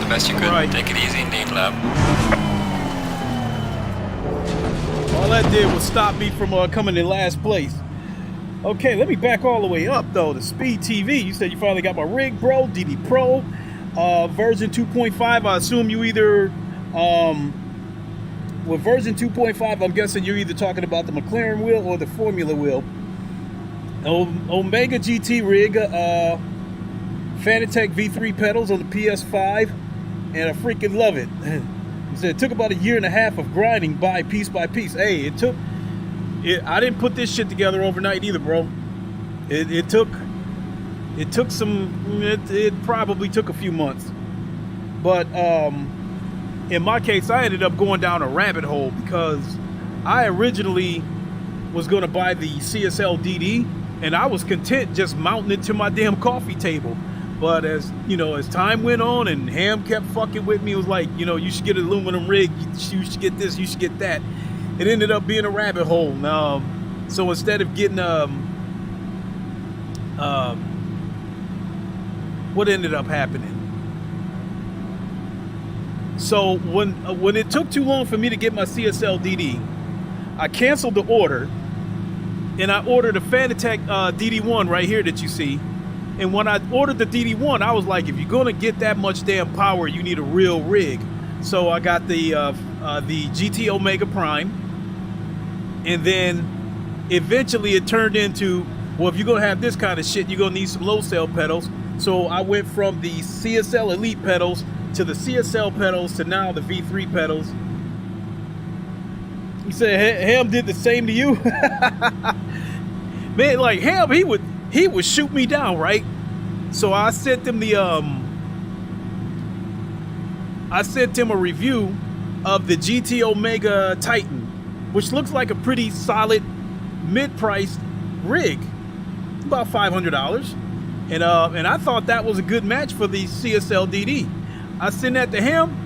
the best you could. Right. Take it easy, name lab. All that did was stop me from coming in last place. Okay, let me back all the way up though. The Speed TV. You said you finally got my rig, bro. DD Pro, version 2.5. I assume you either with version 2.5. I'm guessing you're either talking about the McLaren wheel or the Formula wheel. Omega GT rig, Fanatec V3 pedals on the PS5, and I freaking love it. He said it took about 1.5 years of grinding by piece. Hey, I didn't put this shit together overnight either, bro. It probably took a few months. But in my case, I ended up going down a rabbit hole because I originally was going to buy the CSL DD, and I was content just mounting it to my damn coffee table. But as you know, as time went on and Ham kept fucking with me, it was like, you know, you should get an aluminum rig, you should get this, you should get that. It ended up being a rabbit hole. So instead of getting what ended up happening? So when it took too long for me to get my CSL DD, I canceled the order, and I ordered a Fanatec DD1 right here that you see. And when I ordered the DD1, I was like, if you're gonna get that much damn power, you need a real rig. So I got the GT Omega Prime, and then eventually it turned into, well, if you're gonna have this kind of shit, you're gonna need some low cell pedals. So I went from the CSL Elite pedals to the CSL pedals to now the V3 pedals. He said Ham did the same to you. Man, like Ham, he would shoot me down, right? So I sent him a review of the GT Omega Titan, which looks like a pretty solid mid-priced rig, about $500. And I thought that was a good match for the CSL DD. I send that to him.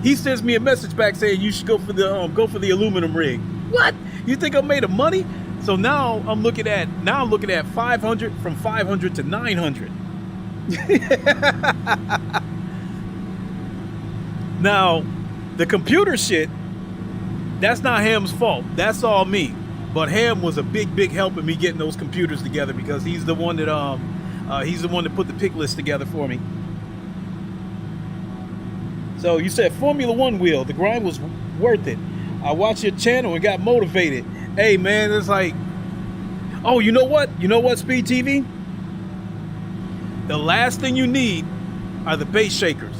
He sends me a message back saying you should go for the aluminum rig. What? You think I made a money? So now I'm looking at 500, from 500 to 900. Now, the computer shit, that's not Ham's fault. That's all me. But Ham was a big help in me getting those computers together because he's the one that put the pick list together for me. So you said Formula One wheel, the grind was worth it. I watched your channel and got motivated. Hey man, it's like, oh, you know what? You know what, Speed TV? The last thing you need are the base shakers.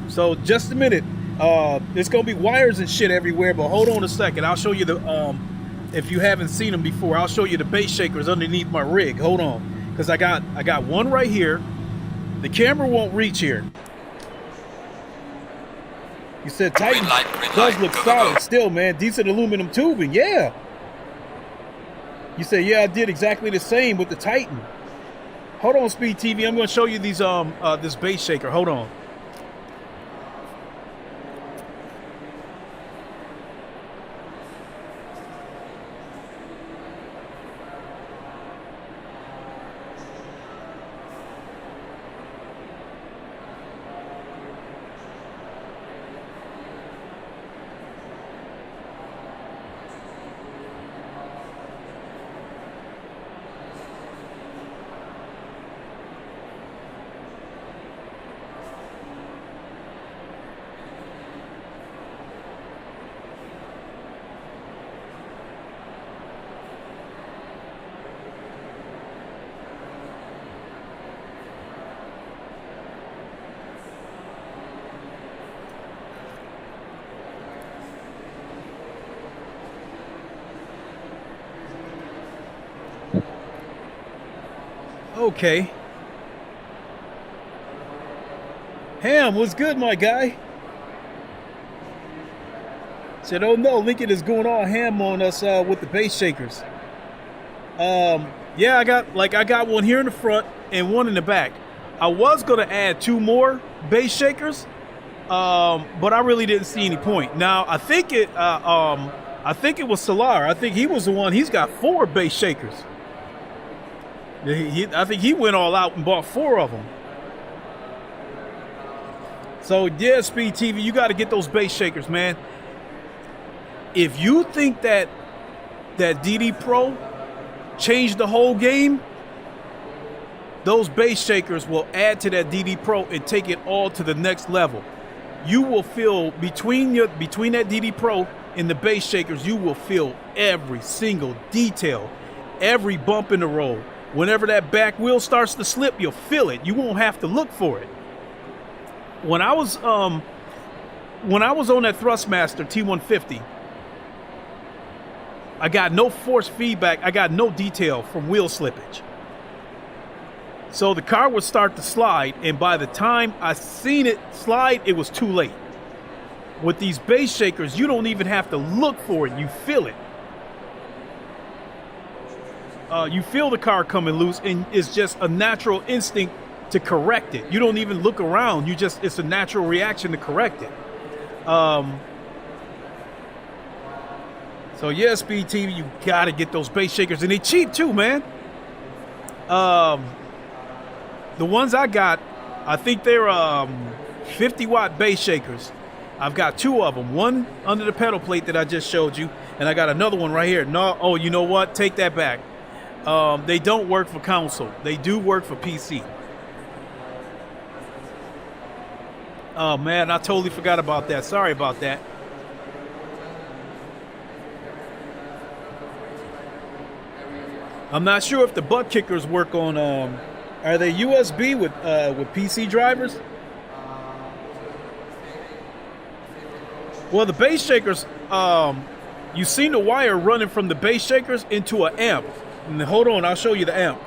So just a minute. There's gonna be wires and shit everywhere, but hold on a second. I'll show you the if you haven't seen them before, I'll show you the base shakers underneath my rig. Hold on. Because I got one right here. The camera won't reach here. You said Titan does look solid still, man. Decent aluminum tubing, yeah. You said, yeah, I did exactly the same with the Titan. Hold on, Speed TV. I'm going to show you these this base shaker. Hold on. Okay. Ham, what's good, my guy? Said, oh no, Lincoln is going all ham on us with the base shakers. Yeah, I got one here in the front and one in the back. I was gonna add 2 more base shakers, but I really didn't see any point. Now I think it was Solar. I think he was the one. He's got 4 base shakers. I think he went all out and bought 4 of them. So yeah, Speed TV, you got to get those base shakers, man. If you think that DD Pro changed the whole game, those base shakers will add to that DD Pro and take it all to the next level. You will feel between that DD Pro and the base shakers, you will feel every single detail, every bump in the road. Whenever that back wheel starts to slip, you'll feel it. You won't have to look for it. When I was on that Thrustmaster T150, I got no force feedback. I got no detail from wheel slippage. So the car would start to slide, and by the time I seen it slide, it was too late. With these base shakers, you don't even have to look for it. You feel it. You feel the car coming loose, and it's just a natural instinct to correct it. You don't even look around. It's a natural reaction to correct it. So yeah, Speed TV, you gotta get those base shakers, and they cheap too, man. The ones I got, I think they're 50-watt base shakers. I've got 2 of them. One under the pedal plate that I just showed you, and I got another one right here. No, oh, you know what? Take that back. They don't work for console. They do work for PC. Oh man, I totally forgot about that. Sorry about that. I'm not sure if the butt kickers work on. Are they USB with PC drivers? Well, the base shakers. You've seen the wire running from the base shakers into an amp. And hold on, I'll show you the amp.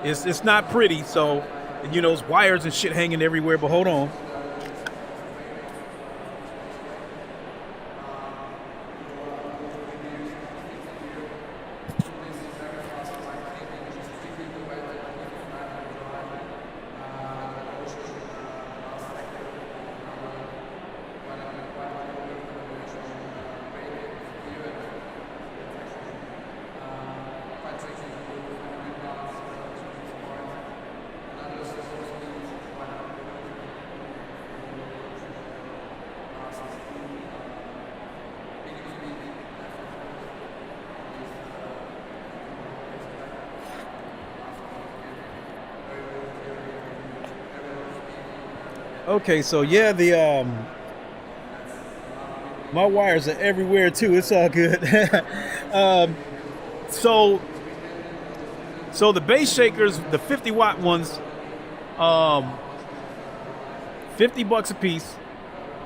It's not pretty, so you know, there's wires and shit hanging everywhere. But hold on. Okay, so yeah, my wires are everywhere too. It's all good. So the base shakers, the 50-watt ones, $50 a piece,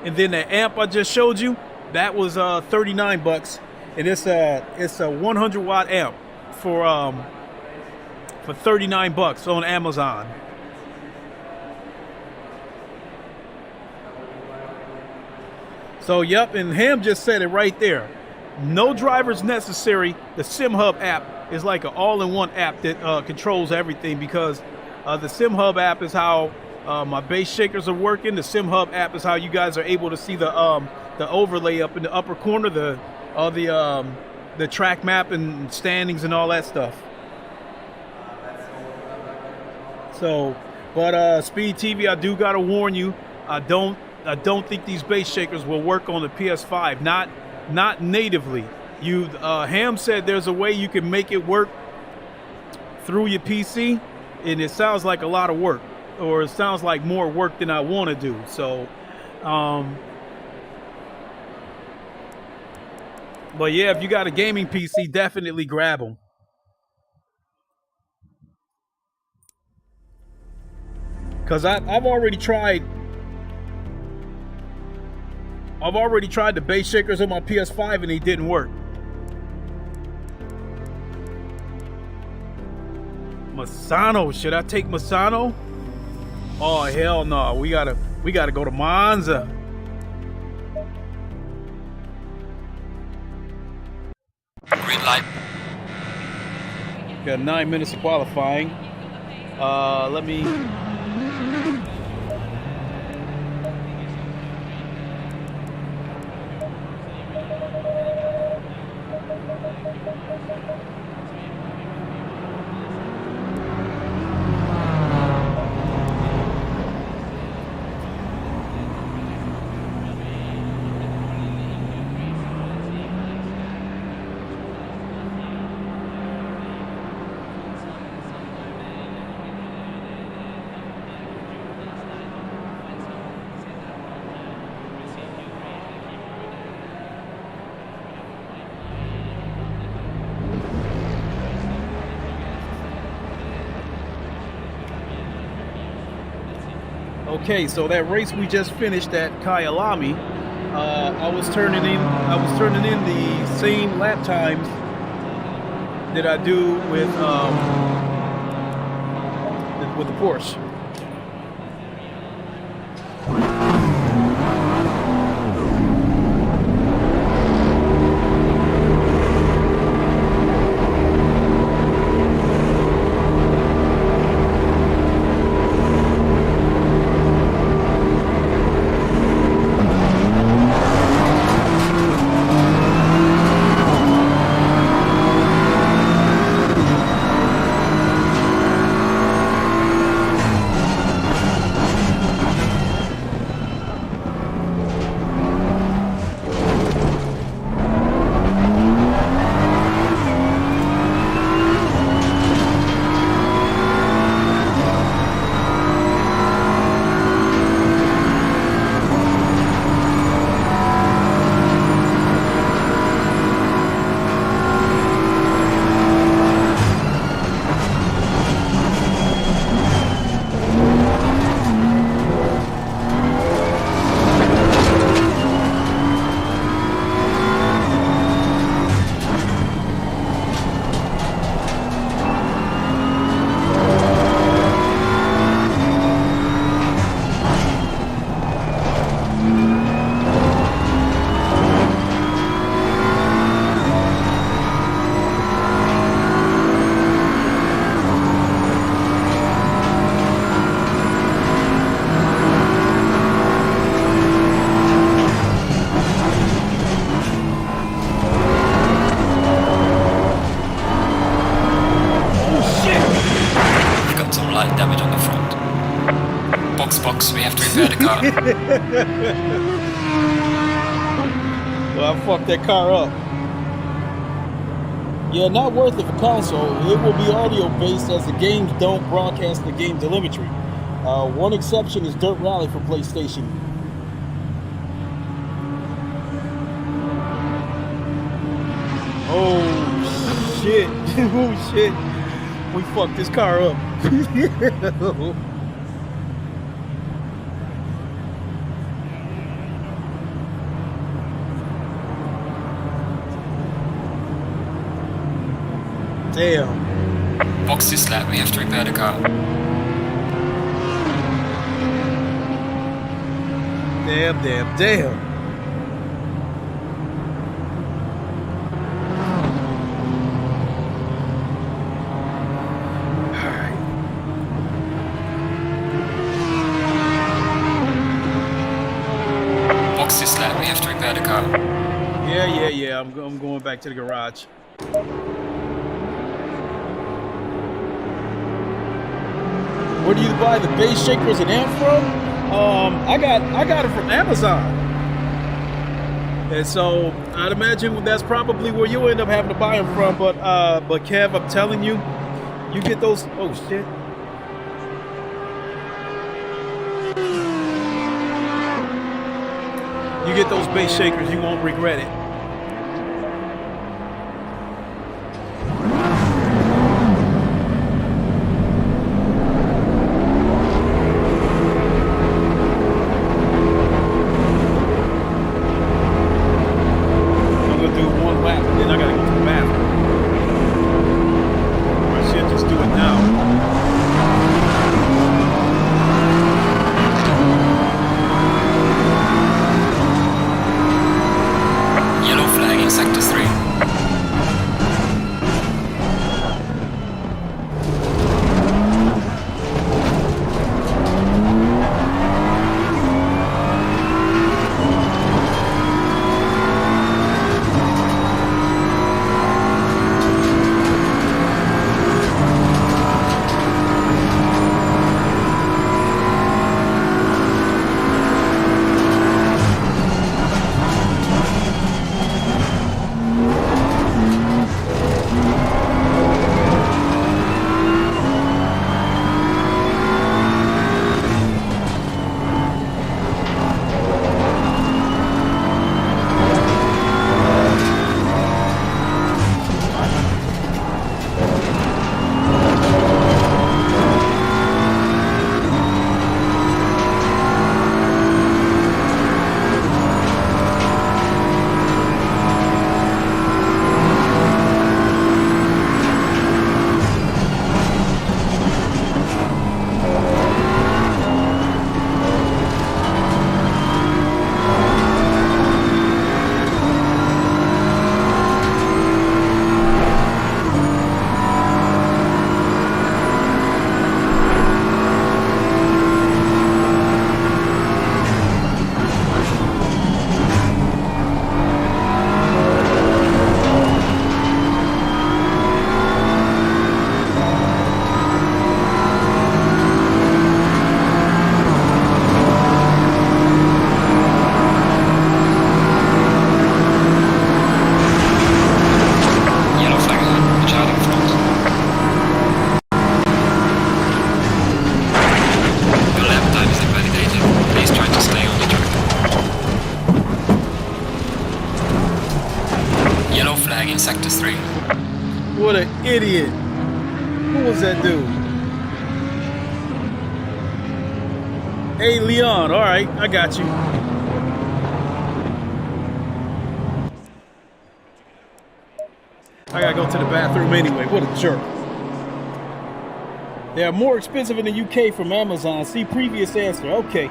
and then the amp I just showed you, that was $39, and it's a 100-watt amp for $39 on Amazon. So, yep, and Ham just said it right there. No drivers necessary. The SimHub app is like an all-in-one app that controls everything, because the SimHub app is how my base shakers are working. The SimHub app is how you guys are able to see the overlay up in the upper corner, the track map and standings and all that stuff. So, but Speed TV, I do gotta warn you, I don't think these base shakers will work on the PS5, not natively. Ham said there's a way you can make it work through your PC, and it sounds like a lot of work, or it sounds like more work than I want to do. So, but yeah, if you got a gaming PC, definitely grab them. Because I've already tried the base shakers on my PS5 and they didn't work. Masano, should I take Masano? Oh hell no, we gotta go to Monza. Green light. Got 9 minutes of qualifying. Let me. Okay, so that race we just finished at Kyalami, I was turning in the same lap times that I do with the Porsche. We have to repair the car. Well, I fucked that car up. Yeah, not worth it for console. It will be audio based as the games don't broadcast the game telemetry. One exception is Dirt Rally for PlayStation. Oh shit. Oh shit. We fucked this car up. Damn. Box this lap, we have to repair the car. Damn, damn, damn. Box this lap, we have to repair the car. Yeah. I'm going back to the garage. Where do you buy the bass shakers and amp from? I got it from Amazon. And so I'd imagine that's probably where you'll end up having to buy them from. But Kev, I'm telling you, you get those. Oh shit. You get those bass shakers, you won't regret it. Sector 3. What an idiot. Who was that dude? Hey, Leon. All right, I got you. I gotta go to the bathroom anyway. What a jerk. They are more expensive in the UK from Amazon. See previous answer. Okay.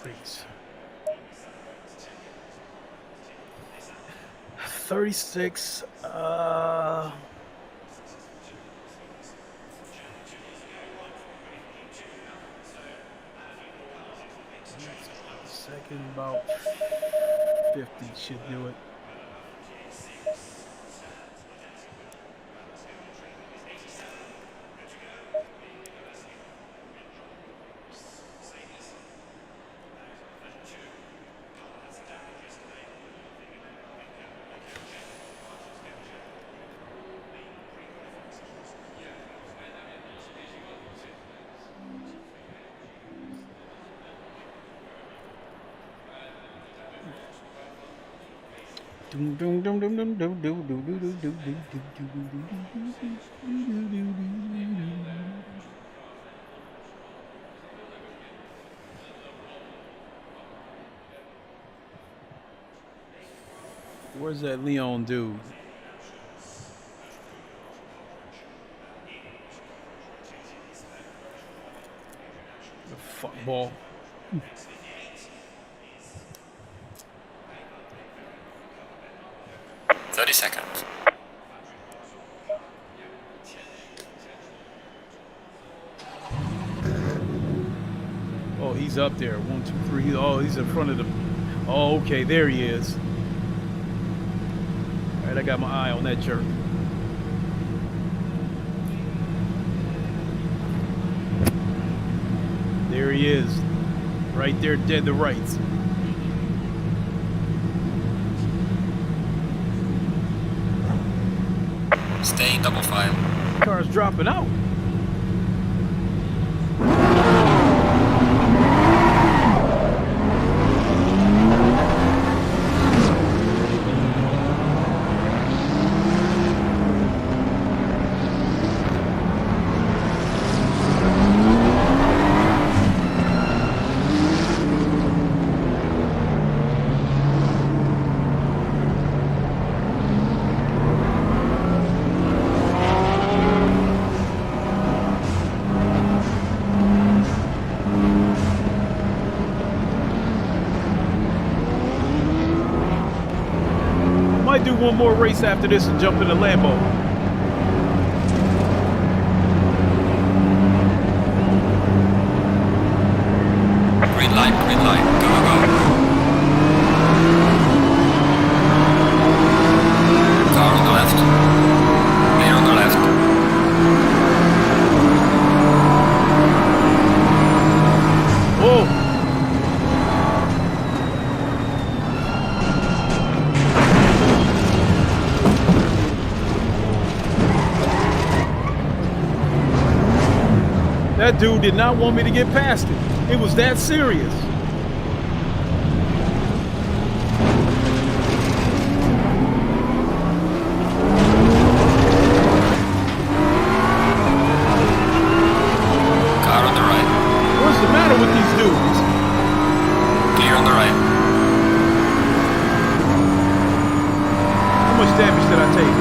race. 36, second, about 50 should do it. Where's that Leon dude? The fuck ball. 30 seconds. Oh, he's up there. 1, 2, 3. Oh, he's in front of the. Oh, okay, there he is. All right, I got my eye on that jerk. There he is, right there, dead to rights. Stay double file. Car's dropping out. Might do one more race after this and jump in the Lambo. Green light, go, go, go. Car on the left. Man on the left. Oh! That dude did not want me to get past it. It was that serious. Car on the right. What's the matter with these dudes? Clear on the right. How much damage did I take?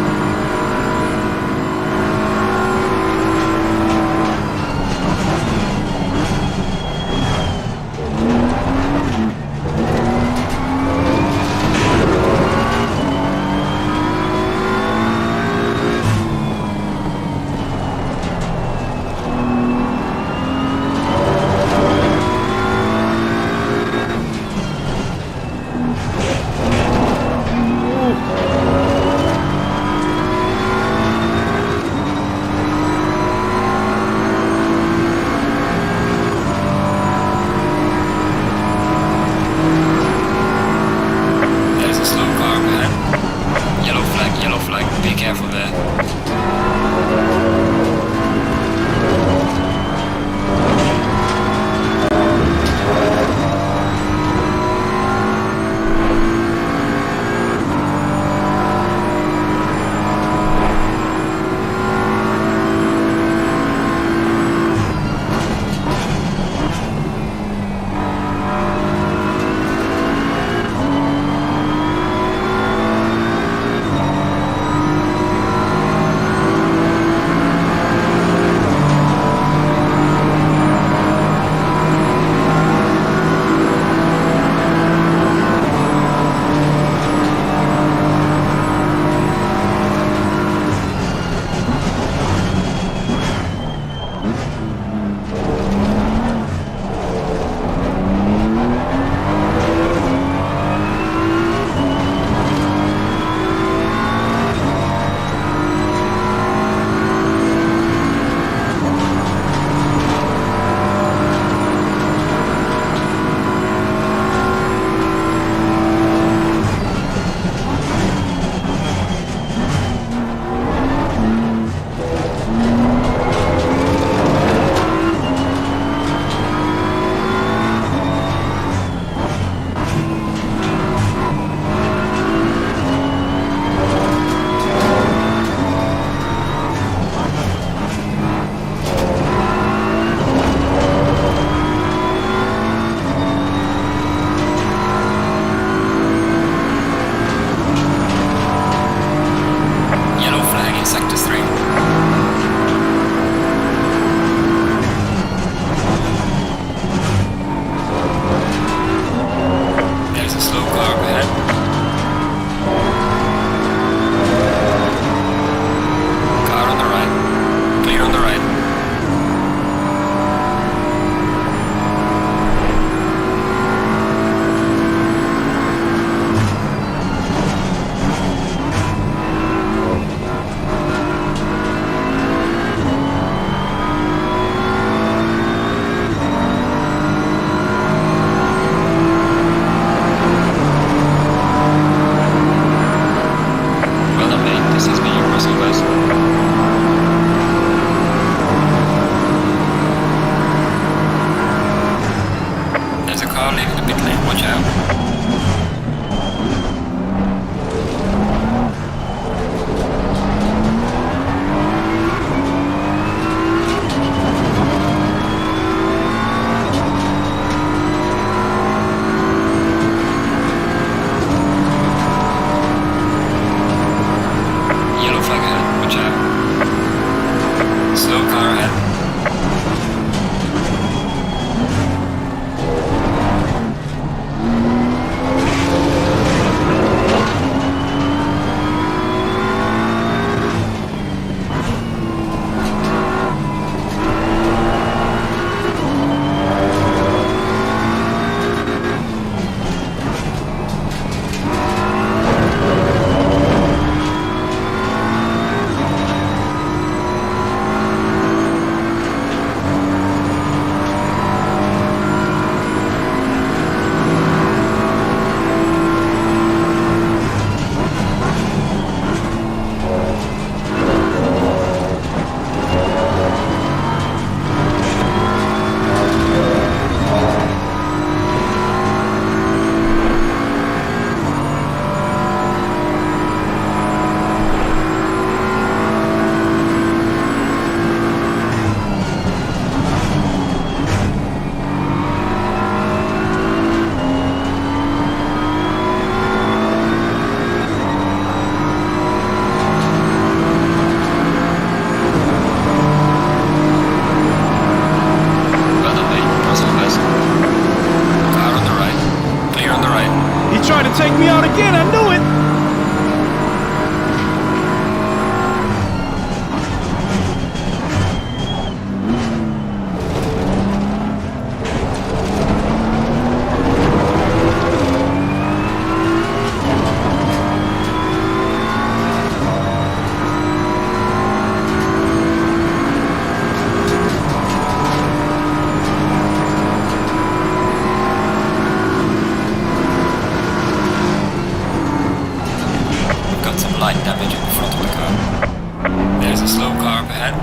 slight damage in the front of the car. There's a slow car up ahead.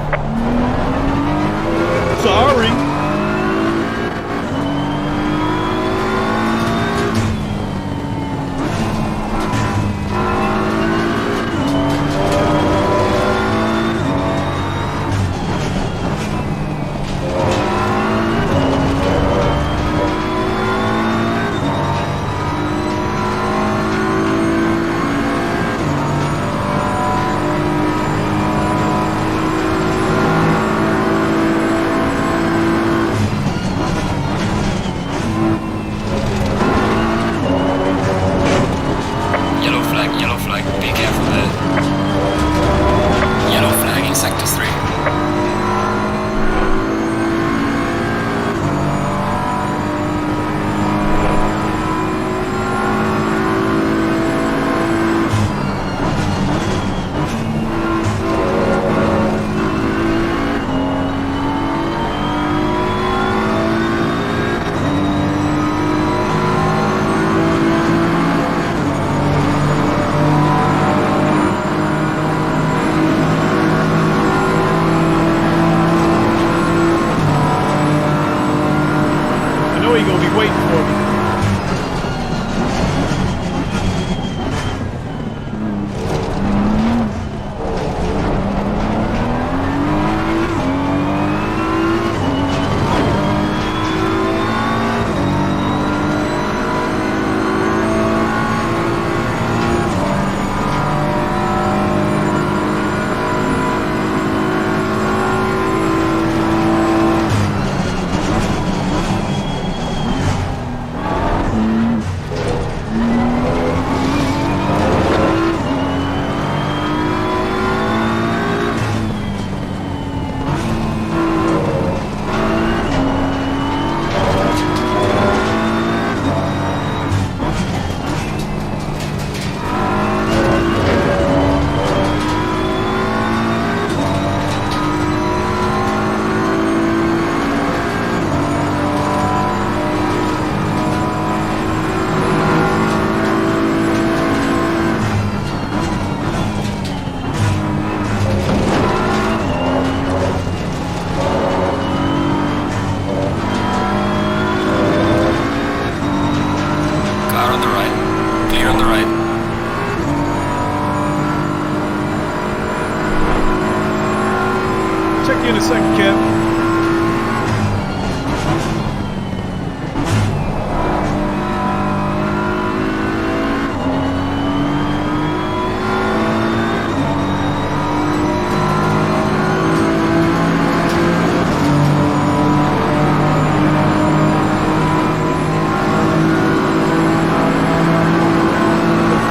Sorry. In a second, Kev.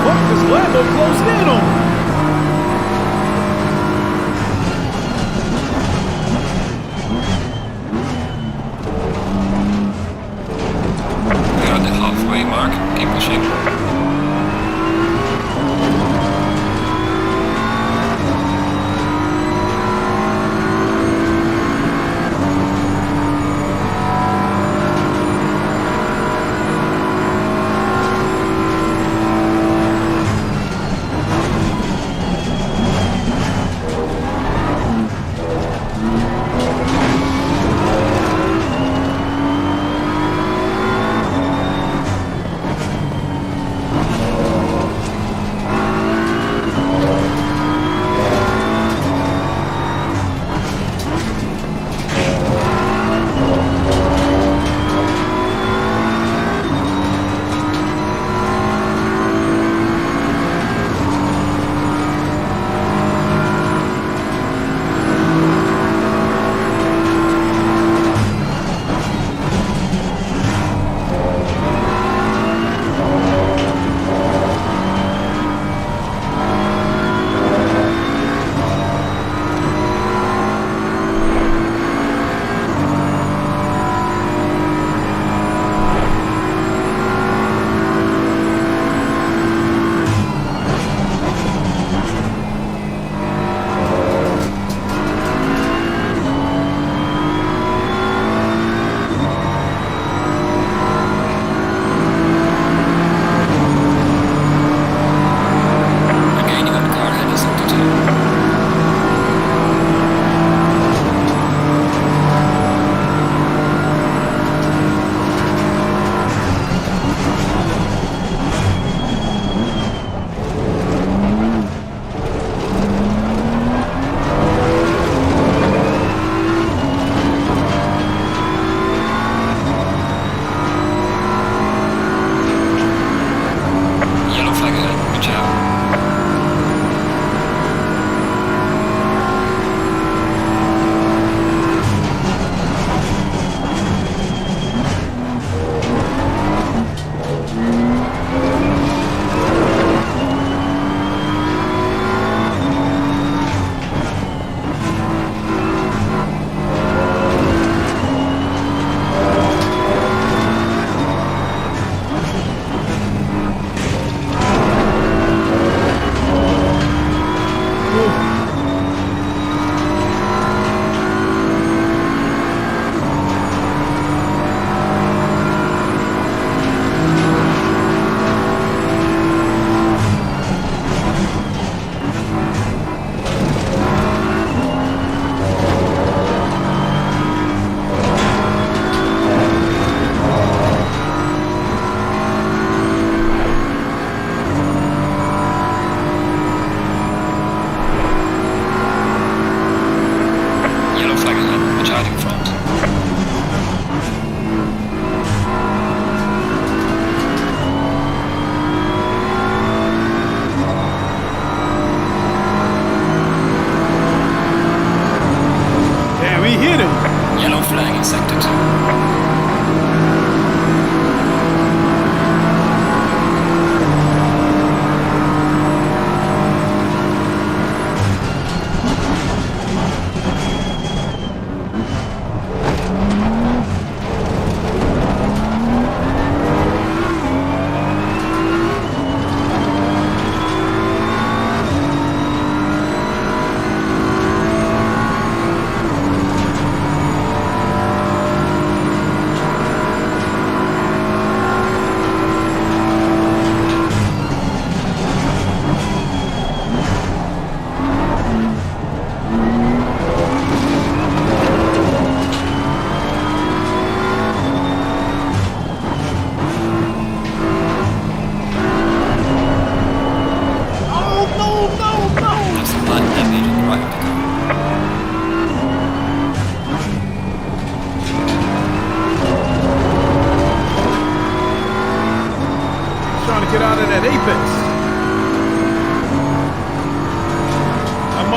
What? This Lambo closed in on me.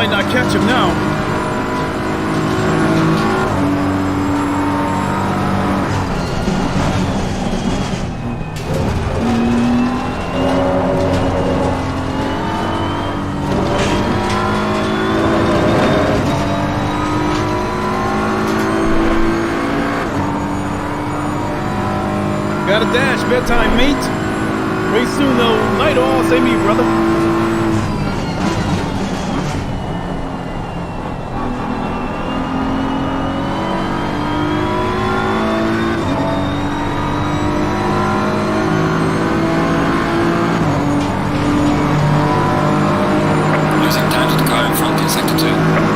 might not catch him now. Got a dash, bedtime, mate. Very soon though, night all, say me, brother. Losing time to the car in front in sector 2.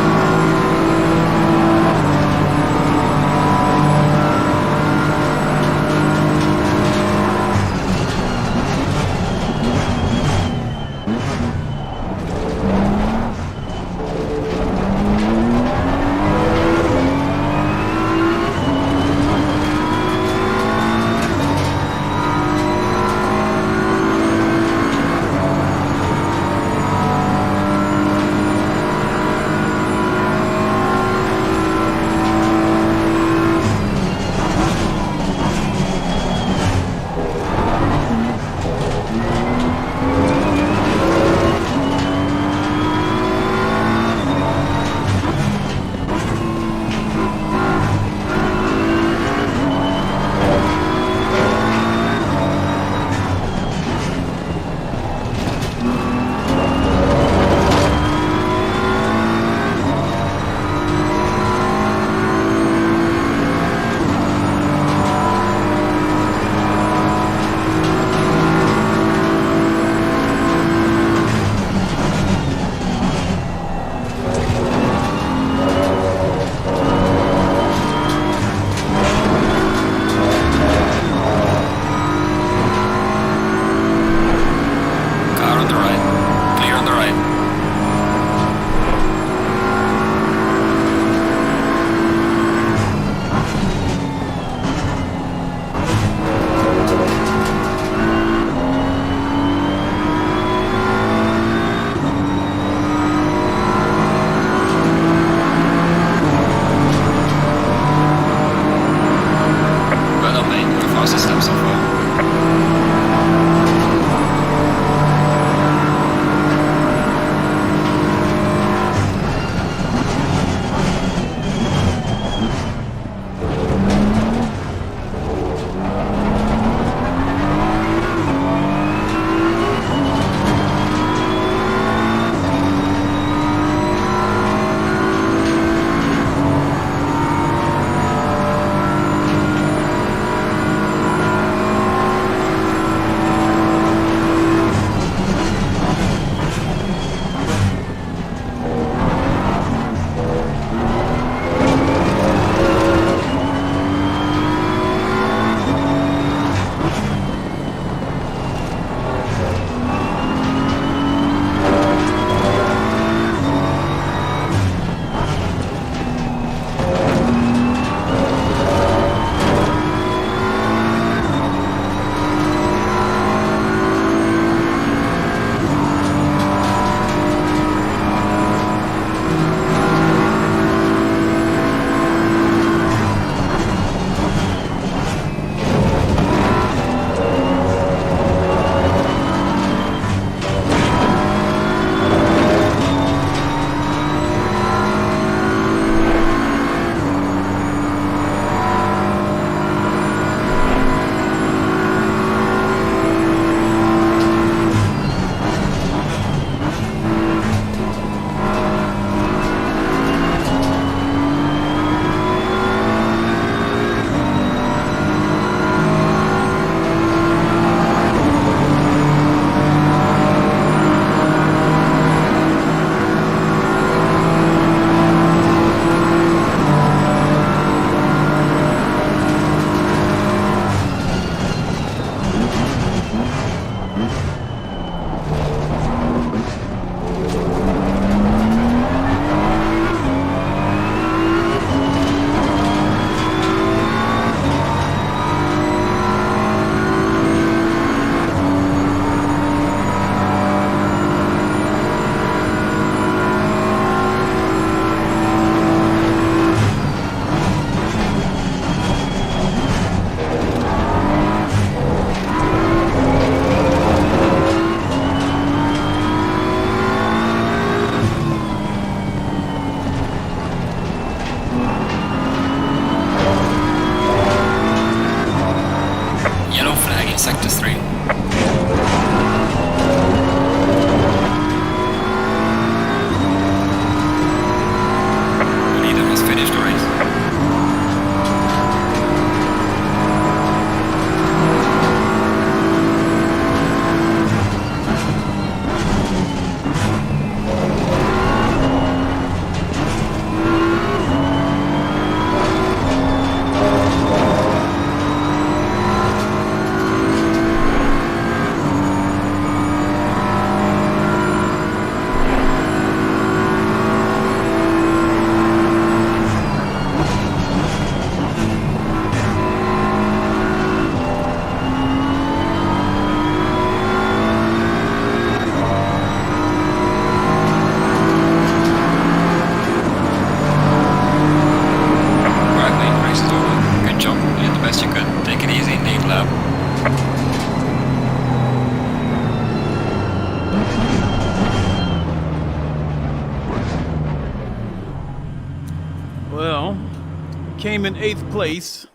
Came in 8th place,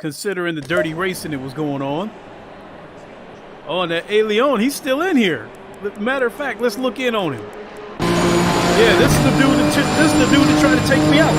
considering the dirty racing that was going on. Oh, and that A. Leon, he's still in here. Matter of fact, let's look in on him. Yeah, this is the dude that tried to take me out.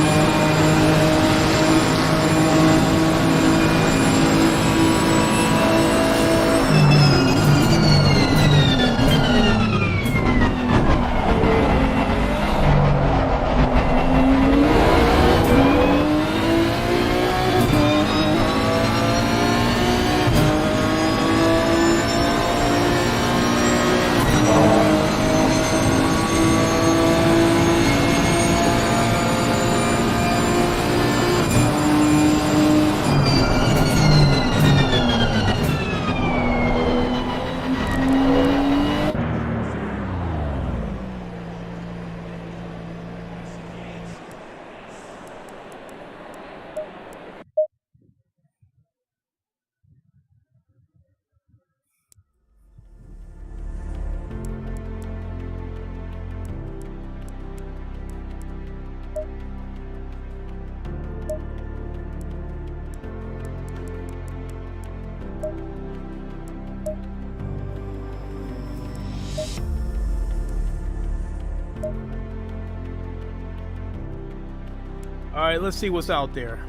All right, let's see what's out there.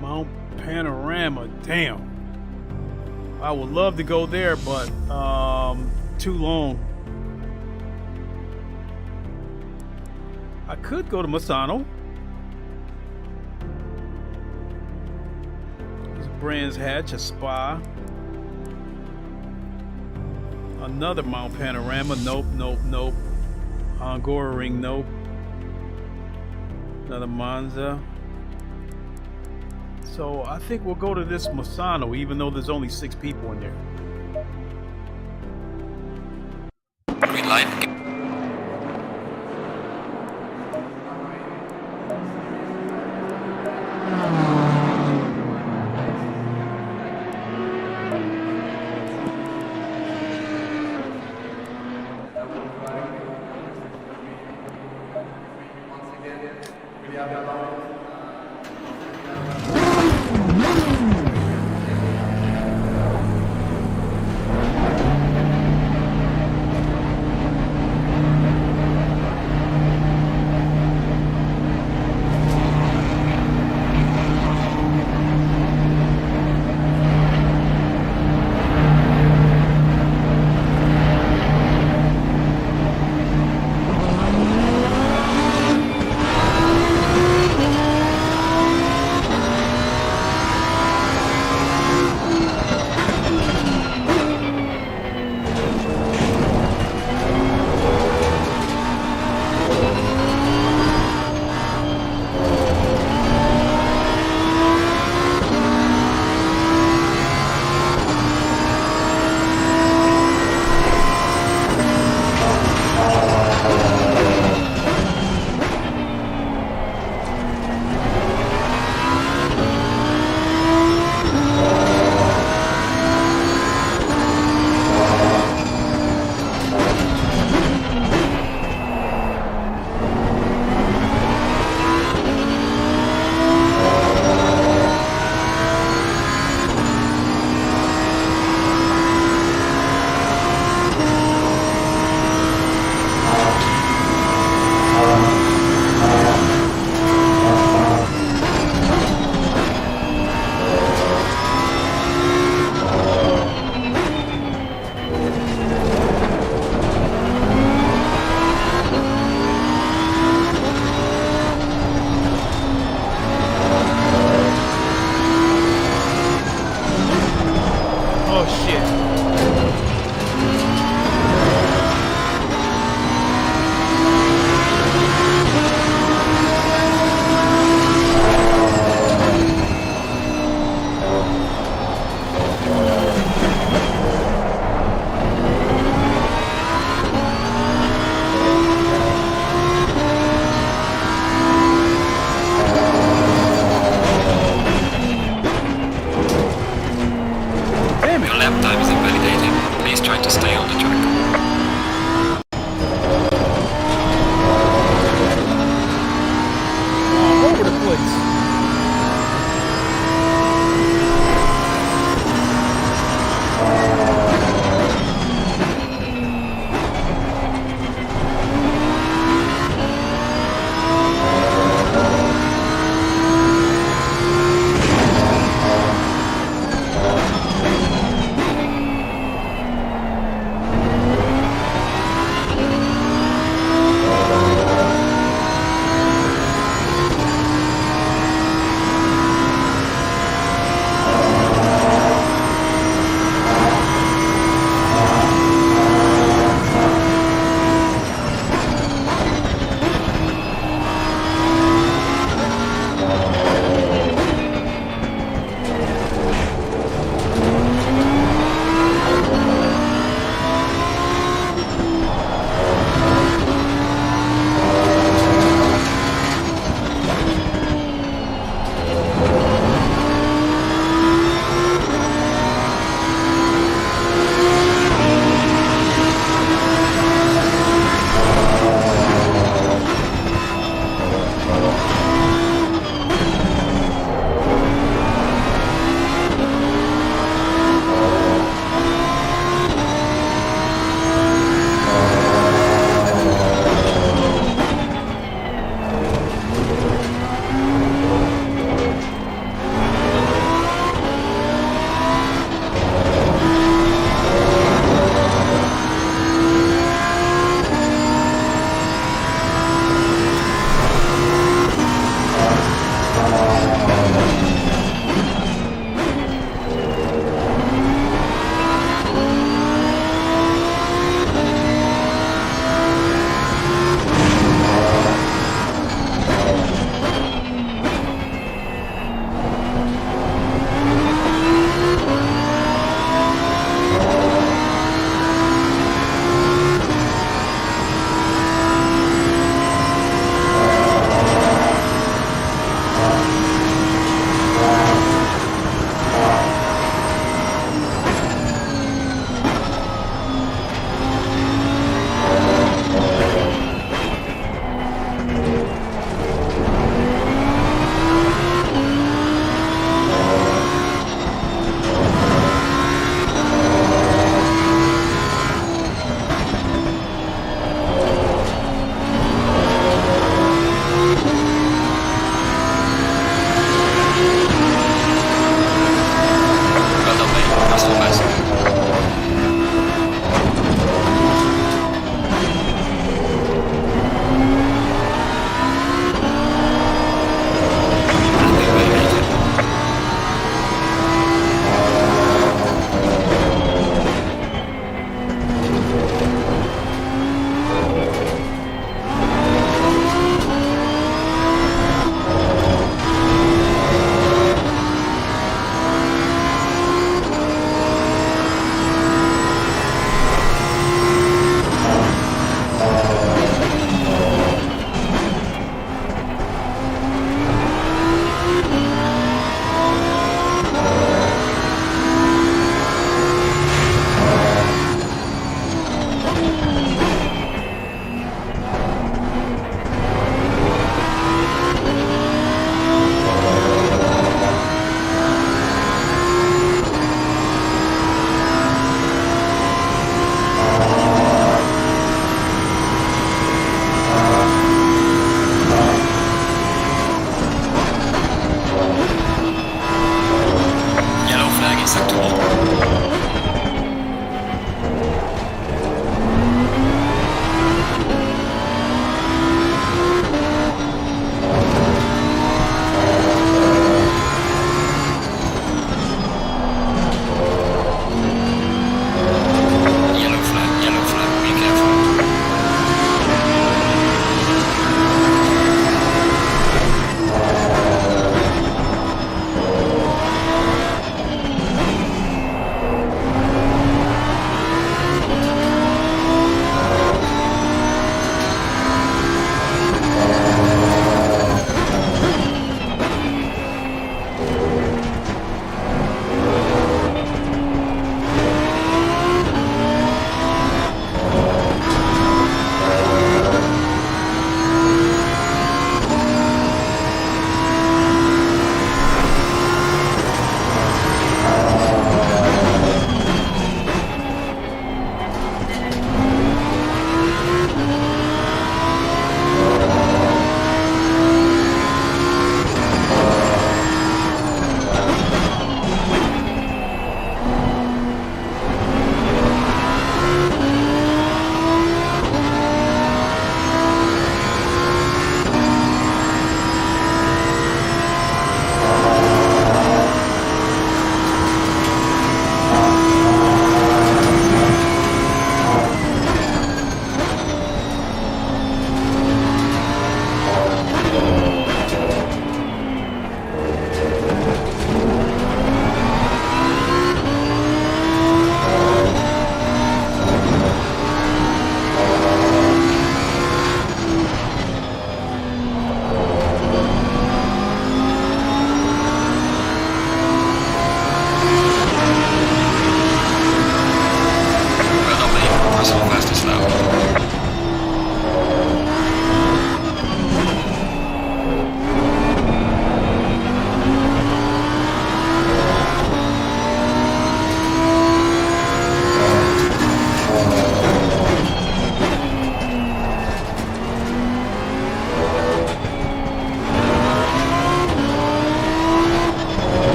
Mount Panorama, damn. I would love to go there, but too long. I could go to Misano. There's a Brands Hatch, a Spa. Another Mount Panorama, nope, nope, nope. Angora Ring, nope. Another Monza. So I think we'll go to this Misano, even though there's only 6 people in there. Green light.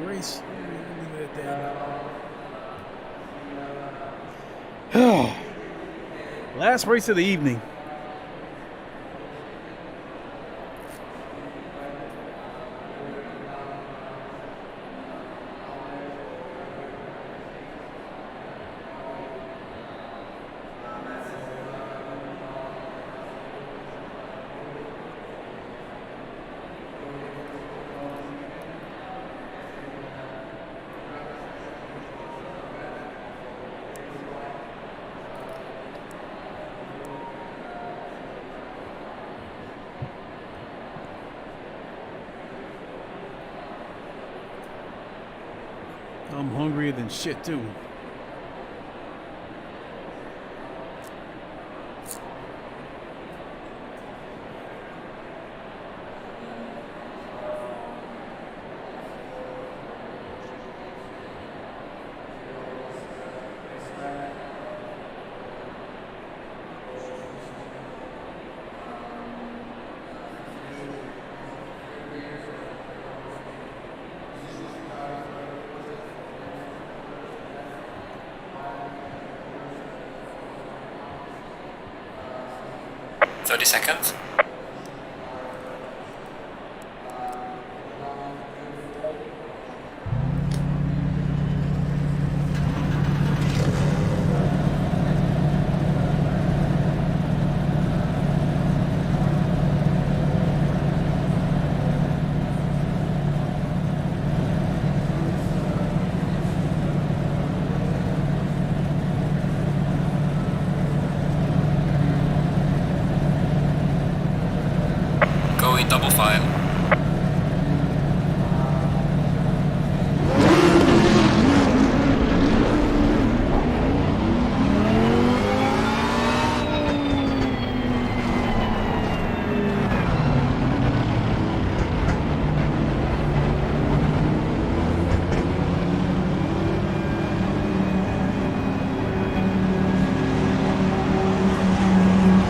race. Leave it at that. Last race of the evening. I'm hungrier than shit too. Seconds. Double file.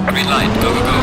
Green light, go, go, go.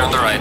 On the right.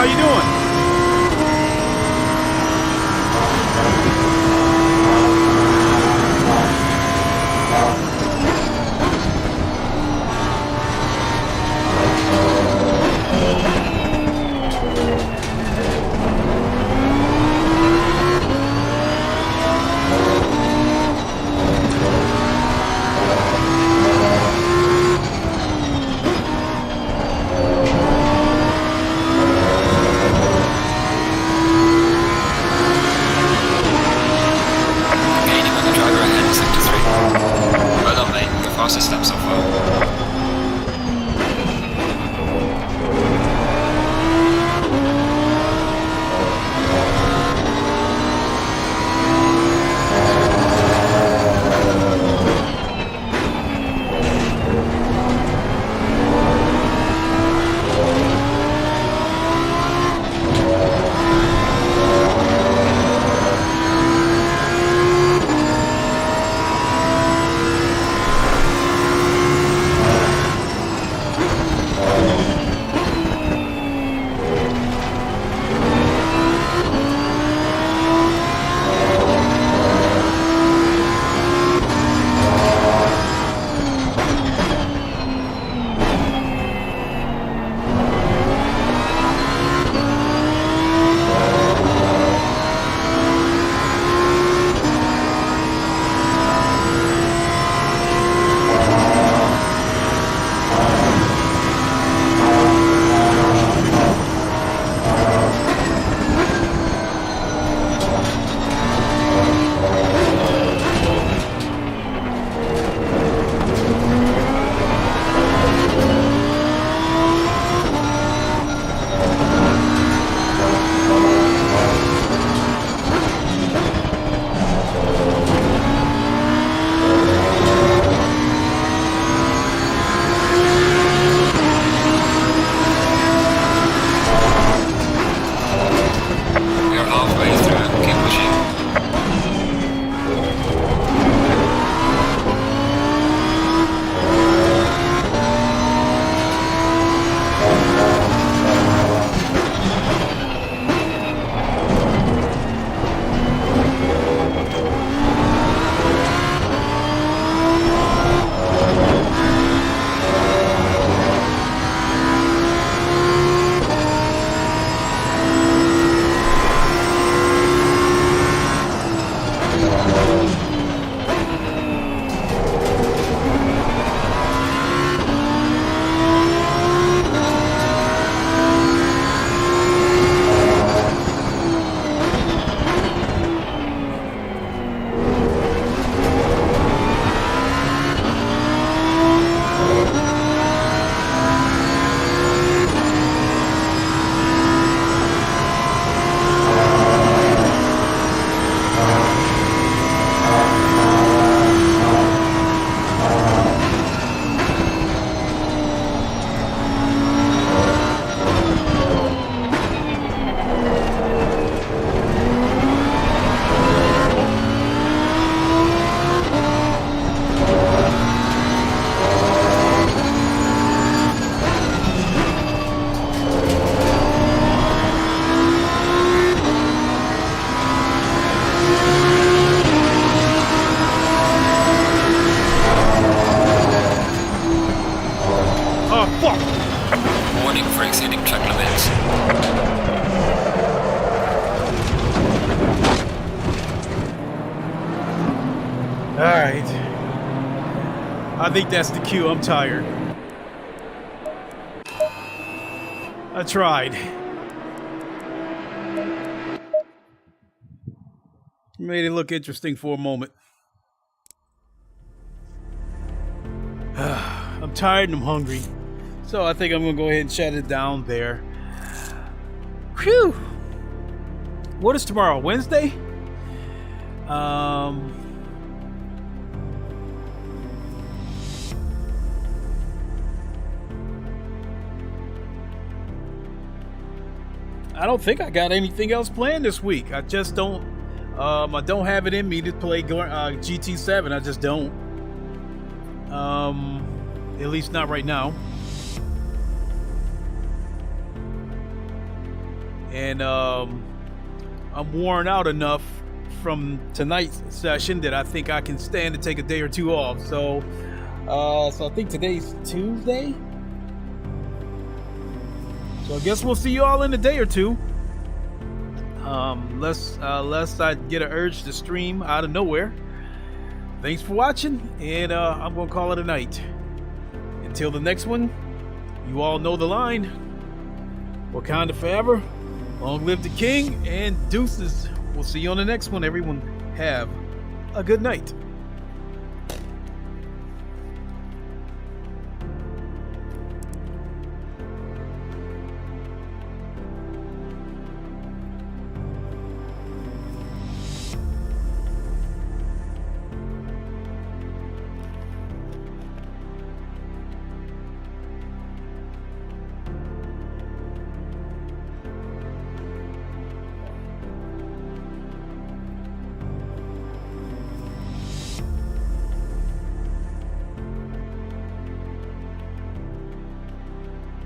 how you doing? Alright. I think that's the cue. I'm tired. I tried. Made it look interesting for a moment. I'm tired and I'm hungry. So I think I'm going to go ahead and shut it down there. Whew! What is tomorrow? Wednesday? I don't think I got anything else planned this week. I just don't. I don't have it in me to play GT7. I just don't. At least not right now. and I'm worn out enough from tonight's session that I think I can stand to take a day or two off. So I think today's Tuesday. So I guess we'll see you all in a day or two. Lest I get an urge to stream out of nowhere. Thanks for watching, and I'm gonna call it a night. Until the next one, you all know the line. Wakanda forever, long live the king, and deuces. We'll see you on the next one, everyone. Have a good night.